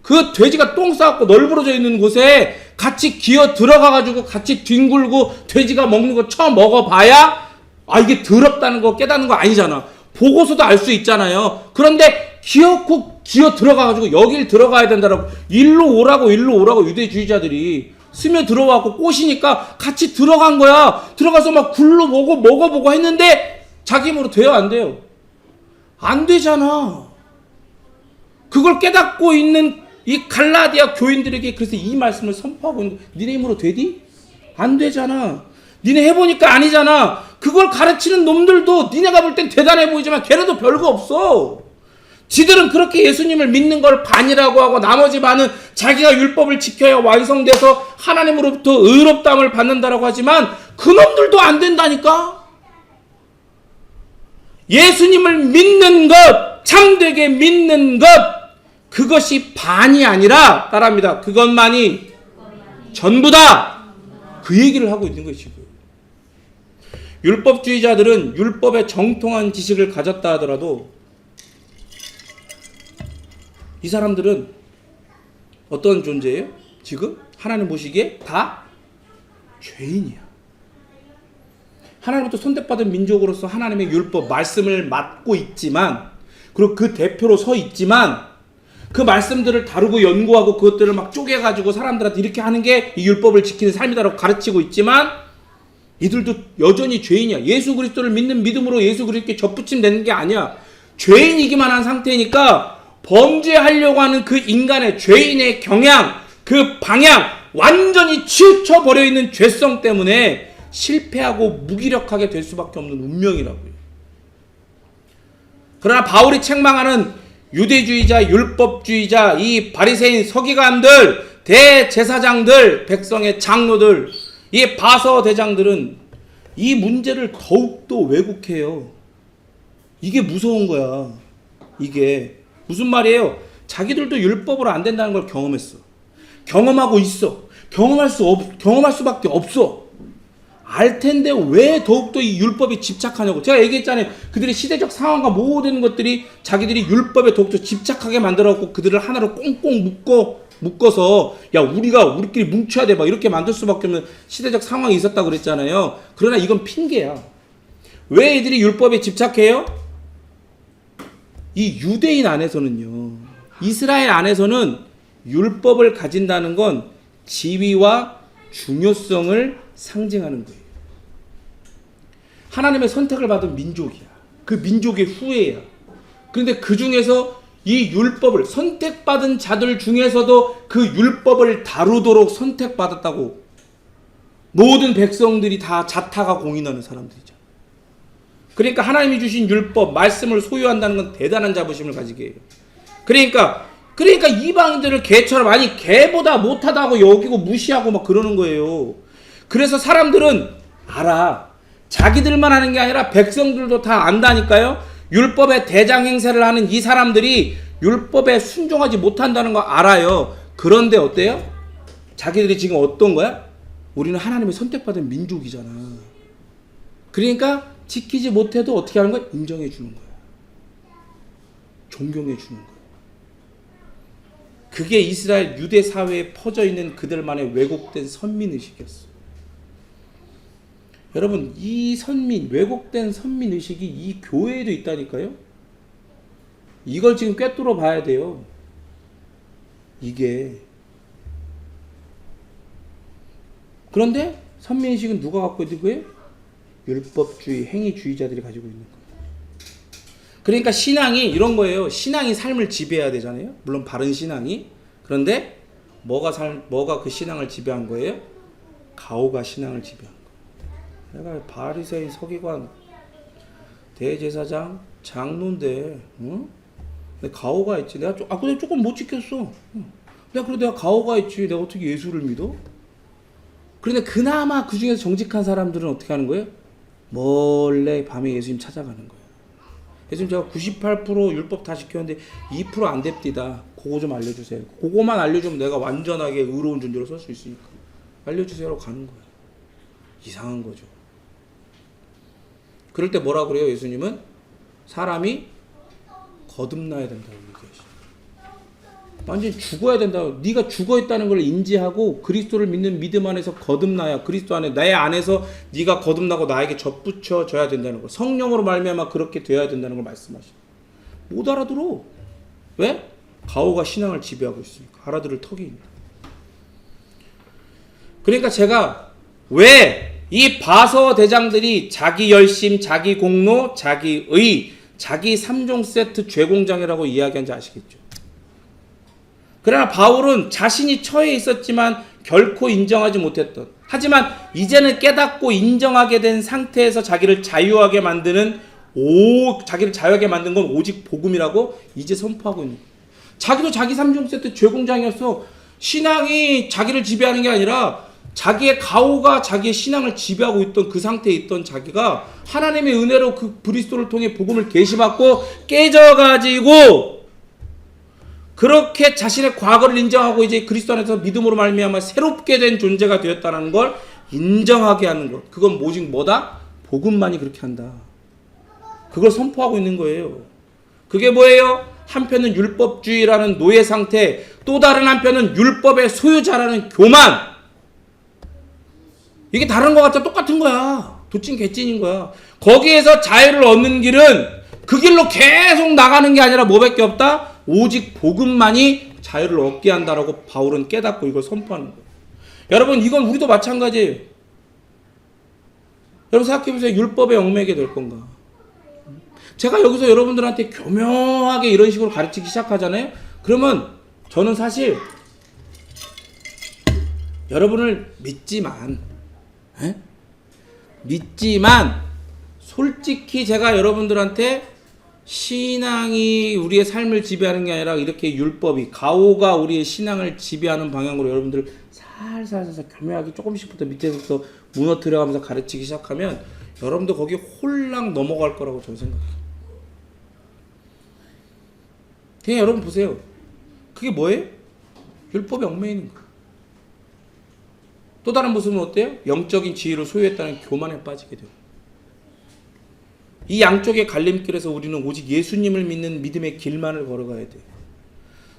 그 돼지가 똥 싸갖고 널브러져 있는 곳에 같이 기어 들어가가지고 같이 뒹굴고 돼지가 먹는 거 처음 먹어봐야 아, 이게 더럽다는 거 깨닫는 거 아니잖아. 보고서도 알 수 있잖아요. 그런데 기어 들어가가지고 여길 들어가야 된다라고 일로 오라고 유대주의자들이 스며들어와고 꼬시니까 같이 들어간 거야. 들어가서 막 굴러보고 먹어보고 했는데 자기 힘으로 돼요, 안 돼요? 안 되잖아. 그걸 깨닫고 있는 이 갈라디아 교인들에게 그래서 이 말씀을 선포하고 있는 거야. 니네 힘으로 되디? 안 되잖아. 니네 해보니까 아니잖아. 그걸 가르치는 놈들도 니네가 볼 땐 대단해 보이지만 걔네도 별거 없어. 지들은 그렇게 예수님을 믿는 걸 반이라고 하고 나머지 반은 자기가 율법을 지켜야 완성돼서 하나님으로부터 의롭다함을 받는다라고 하지만 그놈들도 안 된다니까. 예수님을 믿는 것, 참되게 믿는 것, 그것이 반이 아니라 따라합니다. 그것만이 전부다. 그 얘기를 하고 있는 거예요, 지금. 율법주의자들은 율법의 정통한 지식을 가졌다 하더라도 이 사람들은 어떤 존재예요? 지금 하나님 보시기에 다 죄인이야. 하나님부터 선택받은 민족으로서 하나님의 율법 말씀을 맡고 있지만, 그리고 그 대표로 서 있지만, 그 말씀들을 다루고 연구하고 그것들을 막 쪼개가지고 사람들한테 이렇게 하는 게 이 율법을 지키는 삶이다라고 가르치고 있지만 이들도 여전히 죄인이야. 예수 그리스도를 믿는 믿음으로 예수 그리스도께 접붙임 되는 게 아니야. 죄인이기만 한 상태니까 범죄하려고 하는 그 인간의 죄인의 경향, 그 방향 완전히 치우쳐버려 있는 죄성 때문에 실패하고 무기력하게 될 수밖에 없는 운명이라고요. 그러나 바울이 책망하는 유대주의자, 율법주의자, 이 바리새인 서기관들, 대제사장들, 백성의 장로들, 이 바서대장들은 이 문제를 더욱더 왜곡해요. 이게 무서운 거야. 이게 무슨 말이에요? 자기들도 율법으로 안 된다는 걸 경험했어. 경험하고 있어. 경험할 수밖에 없어. 알 텐데 왜 더욱더 이 율법에 집착하냐고. 제가 얘기했잖아요. 그들의 시대적 상황과 모든 것들이 자기들이 율법에 더욱더 집착하게 만들어갖고 그들을 하나로 꽁꽁 묶어서 야 우리끼리 뭉쳐야 돼 막 이렇게 만들 수밖에 없는 시대적 상황이 있었다고 그랬잖아요. 그러나 이건 핑계야. 왜 이들이 율법에 집착해요? 이 유대인 안에서는요, 이스라엘 안에서는 율법을 가진다는 건 지위와 중요성을 상징하는 거예요. 하나님의 선택을 받은 민족이야. 그 민족의 후예야. 그런데 그 중에서 이 율법을 선택받은 자들 중에서도 그 율법을 다루도록 선택받았다고 모든 백성들이 다 자타가 공인하는 사람들이죠. 그러니까 하나님이 주신 율법, 말씀을 소유한다는 건 대단한 자부심을 가지게 해요. 그러니까 이방인들을 개처럼, 아니 개보다 못하다고 여기고 무시하고 막 그러는 거예요. 그래서 사람들은 알아. 자기들만 하는 게 아니라 백성들도 다 안다니까요. 율법의 대장 행세를 하는 이 사람들이 율법에 순종하지 못한다는 거 알아요. 그런데 어때요? 자기들이 지금 어떤 거야? 우리는 하나님의 선택받은 민족이잖아. 그러니까 지키지 못해도 어떻게 하는 거야? 인정해 주는 거야. 존경해 주는 거야. 그게 이스라엘 유대 사회에 퍼져 있는 그들만의 왜곡된 선민의식이었어. 여러분, 이 왜곡된 선민의식이 이 교회에도 있다니까요. 이걸 지금 꿰뚫어 봐야 돼요. 이게. 그런데 선민의식은 누가 갖고 있는 거예요? 율법주의, 행위주의자들이 가지고 있는 거예요. 그러니까 신앙이 이런 거예요. 신앙이 삶을 지배해야 되잖아요. 물론 바른 신앙이. 그런데 뭐가 그 신앙을 지배한 거예요? 가오가 신앙을 지배한 거예요. 내가 바리새인, 서기관, 대제사장, 장로인데, 응? 근데 가오가 있지. 근데 조금 못 지켰어. 내가 가오가 있지. 내가 어떻게 예수를 믿어? 그런데 그나마 그 중에서 정직한 사람들은 어떻게 하는 거예요? 몰래 밤에 예수님 찾아가는 거예요. 예수님, 제가 98% 율법 다 지켰는데 2% 안 됩디다. 그거 좀 알려주세요. 그거만 알려주면 내가 완전하게 의로운 존재로 설 수 있으니까 알려주세요라고 가는 거예요. 이상한 거죠. 그럴 때 뭐라 그래요? 예수님은 사람이 거듭나야 된다고 얘기하시죠. 완전히 죽어야 된다고. 네가 죽어 있다는 걸 인지하고 그리스도를 믿는 믿음 안에서 거듭나야, 그리스도 안에 내 안에서 네가 거듭나고 나에게 접붙여져야 된다는 거. 성령으로 말미암아 그렇게 되어야 된다는 걸 말씀하시죠. 못 알아들어. 왜? 가오가 신앙을 지배하고 있으니까. 알아들을 턱이 있다. 그러니까 제가 왜 이 바서 대장들이 자기 열심, 자기 공로, 자기 의, 자기 3종 세트 죄공장이라고 이야기한지 아시겠죠? 그러나 바울은 자신이 처해 있었지만 결코 인정하지 못했던, 하지만 이제는 깨닫고 인정하게 된 상태에서 자기를 자유하게 만든 건 오직 복음이라고 이제 선포하고 있는 거예요. 자기도 자기 3종 세트 죄공장이었어. 신앙이 자기를 지배하는 게 아니라 자기의 가오가 자기의 신앙을 지배하고 있던 그 상태에 있던 자기가 하나님의 은혜로 그 그리스도를 통해 복음을 계시받고 깨져가지고 그렇게 자신의 과거를 인정하고 이제 그리스도 안에서 믿음으로 말미암아 새롭게 된 존재가 되었다는 걸 인정하게 하는 것. 그건 오직 뭐다? 복음만이 그렇게 한다. 그걸 선포하고 있는 거예요. 그게 뭐예요? 한편은 율법주의라는 노예 상태, 또 다른 한편은 율법의 소유자라는 교만. 이게 다른 것 같아. 똑같은 거야. 도찐 개찐인 거야. 거기에서 자유를 얻는 길은 그 길로 계속 나가는 게 아니라 뭐밖에 없다? 오직 복음만이 자유를 얻게 한다라고 바울은 깨닫고 이걸 선포하는 거예요. 여러분, 이건 우리도 마찬가지예요. 여러분 생각해보세요. 율법에 얽매게 될 건가? 제가 여기서 여러분들한테 교묘하게 이런 식으로 가르치기 시작하잖아요. 그러면 저는 사실 여러분을 믿지만 솔직히 제가 여러분들한테 신앙이 우리의 삶을 지배하는 게 아니라 이렇게 율법이 가오가 우리의 신앙을 지배하는 방향으로 여러분들 살살살살 교묘하게 조금씩부터 밑에서부터 무너뜨려가면서 가르치기 시작하면 여러분도 거기 홀랑 넘어갈 거라고 저는 생각해요. 그냥 여러분 보세요. 그게 뭐예요? 율법에 얽매여 있는 거예요. 또 다른 모습은 어때요? 영적인 지위를 소유했다는 교만에 빠지게 돼요. 이 양쪽의 갈림길에서 우리는 오직 예수님을 믿는 믿음의 길만을 걸어가야 돼요.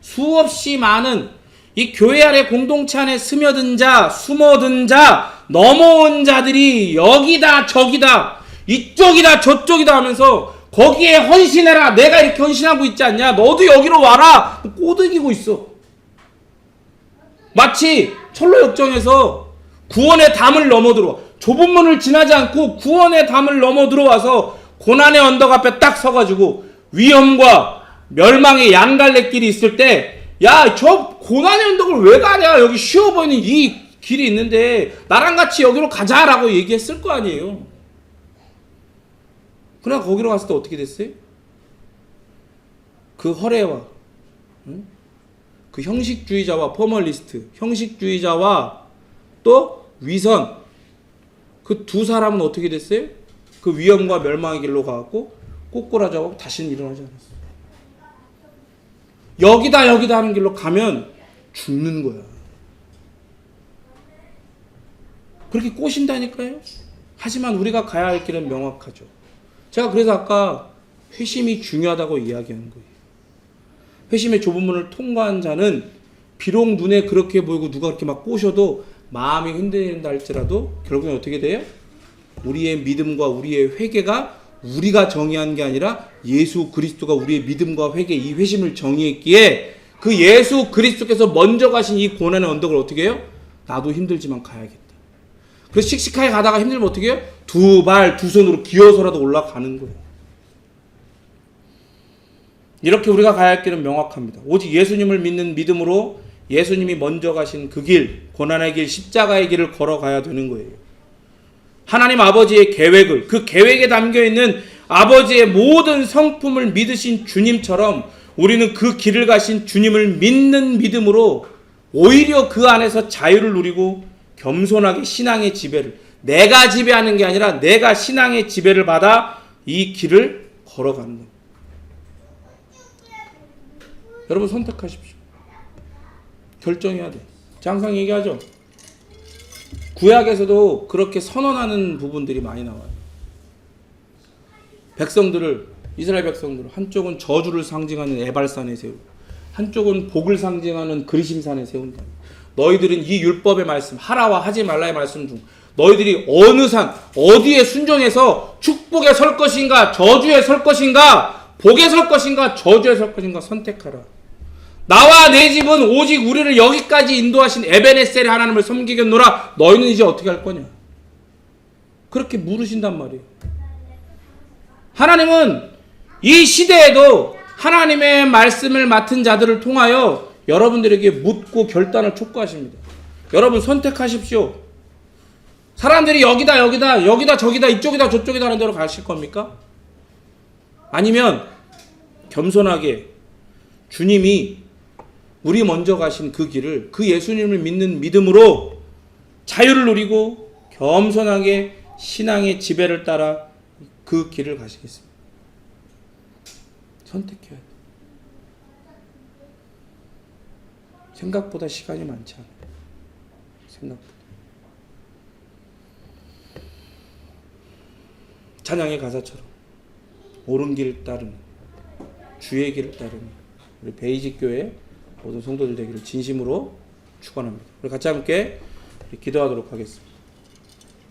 수없이 많은 이 교회 아래 공동체 안에 스며든 자, 숨어든 자, 넘어온 자들이 여기다 저기다 이쪽이다 저쪽이다 하면서 거기에 헌신해라. 내가 이렇게 헌신하고 있지 않냐? 너도 여기로 와라. 꼬드기고 있어. 마치 철로역정에서 구원의 담을 넘어 들어와. 좁은 문을 지나지 않고 구원의 담을 넘어 들어와서 고난의 언덕 앞에 딱 서가지고 위험과 멸망의 양갈래길이 있을 때, 야, 저 고난의 언덕을 왜 가냐? 여기 쉬워 보이는 이 길이 있는데 나랑 같이 여기로 가자라고 얘기했을 거 아니에요. 그러나 거기로 갔을 때 어떻게 됐어요? 그 허례와 그 형식주의자와 포멀리스트, 형식주의자와 또 위선, 그 두 사람은 어떻게 됐어요? 그 위험과 멸망의 길로 가고 꼬꾸라져가고 다시는 일어나지 않았어요. 여기다 하는 길로 가면 죽는 거야. 그렇게 꼬신다니까요. 하지만 우리가 가야 할 길은 명확하죠. 제가 그래서 아까 회심이 중요하다고 이야기하는 거예요. 회심의 좁은 문을 통과한 자는 비록 눈에 그렇게 보이고 누가 그렇게 막 꼬셔도 마음이 흔들린다 할지라도 결국엔 어떻게 돼요? 우리의 믿음과 우리의 회개가 우리가 정의한 게 아니라 예수 그리스도가 우리의 믿음과 회개, 이 회심을 정의했기에 그 예수 그리스도께서 먼저 가신 이 고난의 언덕을 어떻게 해요? 나도 힘들지만 가야겠다. 그래서 씩씩하게 가다가 힘들면 어떻게 해요? 두 발, 두 손으로 기어서라도 올라가는 거예요. 이렇게 우리가 가야 할 길은 명확합니다. 오직 예수님을 믿는 믿음으로 예수님이 먼저 가신 그 길, 고난의 길, 십자가의 길을 걸어가야 되는 거예요. 하나님 아버지의 계획을, 그 계획에 담겨있는 아버지의 모든 성품을 믿으신 주님처럼 우리는 그 길을 가신 주님을 믿는 믿음으로 오히려 그 안에서 자유를 누리고 겸손하게 신앙의 지배를, 내가 지배하는 게 아니라 내가 신앙의 지배를 받아 이 길을 걸어가는 겁니다. 여러분 선택하십시오. 결정해야 돼. 제가 항상 얘기하죠. 구약에서도 그렇게 선언하는 부분들이 많이 나와요. 백성들을, 이스라엘 백성들을 한쪽은 저주를 상징하는 에발산에 세우고 한쪽은 복을 상징하는 그리심산에 세운다. 너희들은 이 율법의 말씀, 하라와 하지 말라의 말씀 중 너희들이 어느 산, 어디에 순종해서 축복에 설 것인가, 저주에 설 것인가, 복에 설 것인가, 저주에 설 것인가 선택하라. 나와 내 집은 오직 우리를 여기까지 인도하신 에베네셀의 하나님을 섬기겠노라. 너희는 이제 어떻게 할 거냐? 그렇게 물으신단 말이에요. 하나님은 이 시대에도 하나님의 말씀을 맡은 자들을 통하여 여러분들에게 묻고 결단을 촉구하십니다. 여러분 선택하십시오. 사람들이 여기다 저기다 이쪽이다 저쪽이다 하는 대로 가실 겁니까? 아니면 겸손하게 주님이 우리 먼저 가신 그 길을, 그 예수님을 믿는 믿음으로 자유를 누리고 겸손하게 신앙의 지배를 따라 그 길을 가시겠습니다. 선택해야 돼. 생각보다 시간이 많지 않아요. 생각보다. 찬양의 가사처럼 옳은 길 따르는, 주의 길을 따르는 우리 베이직 교회 모든 성도들 되기를 진심으로 축원합니다. 우리 같이 함께 기도하도록 하겠습니다.